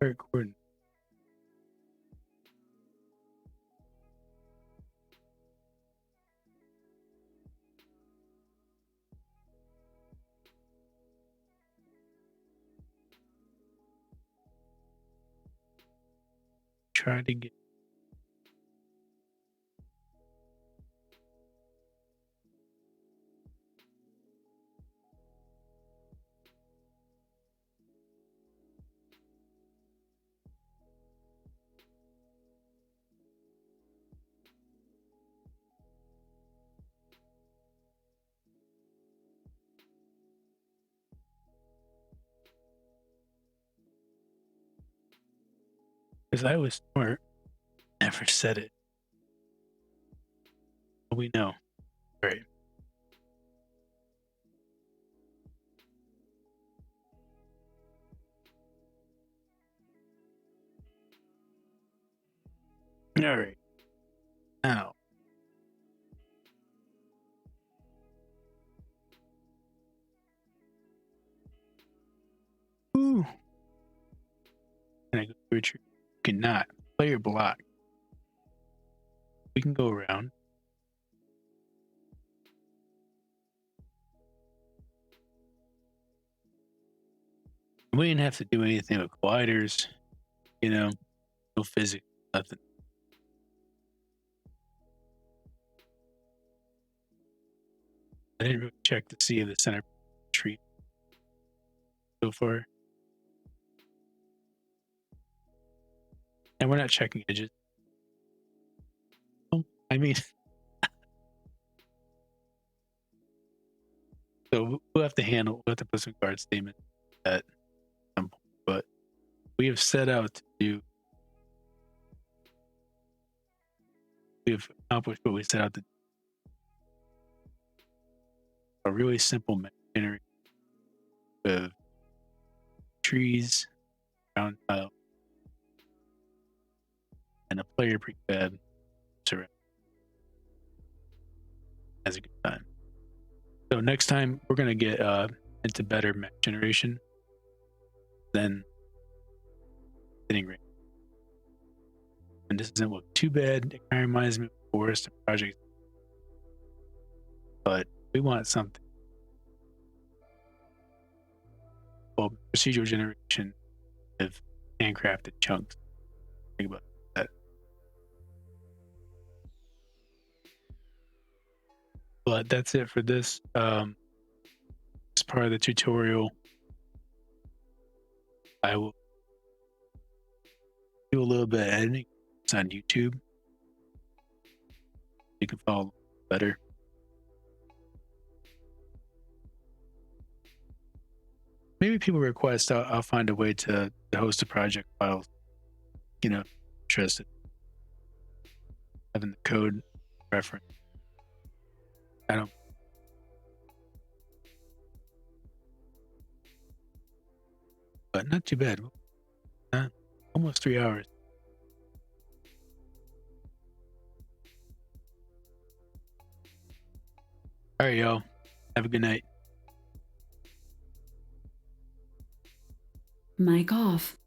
recording. Try to get. Because I was smart, never said it. But we know, right? All right. Now, ooh, and I go through a tree. You cannot play your block. We can go around. We didn't have to do anything with colliders, you know, no physics, nothing. I didn't really check to see if the center tree so far. And we're not checking edges. I mean, so we'll have to put some guard statements at some point, but we have set out to do, we have accomplished what we set out to do. A really simple map generator with trees, ground tile, and a player prefab surround. Has a good time. So next time we're gonna get into better map generation than sitting rate. And this doesn't look too bad. It kind of reminds me of Forest and Project, but we want something. Well, procedural generation of handcrafted chunks. Think about that. But that's it for this. As part of the tutorial, I will do a little bit of editing. It's on YouTube. You can follow better. Maybe people request, I'll find a way to host a project file. You know, interested. Having the code reference. I don't. But not too bad. Almost 3 hours. All right, y'all. Have a good night. Mic off.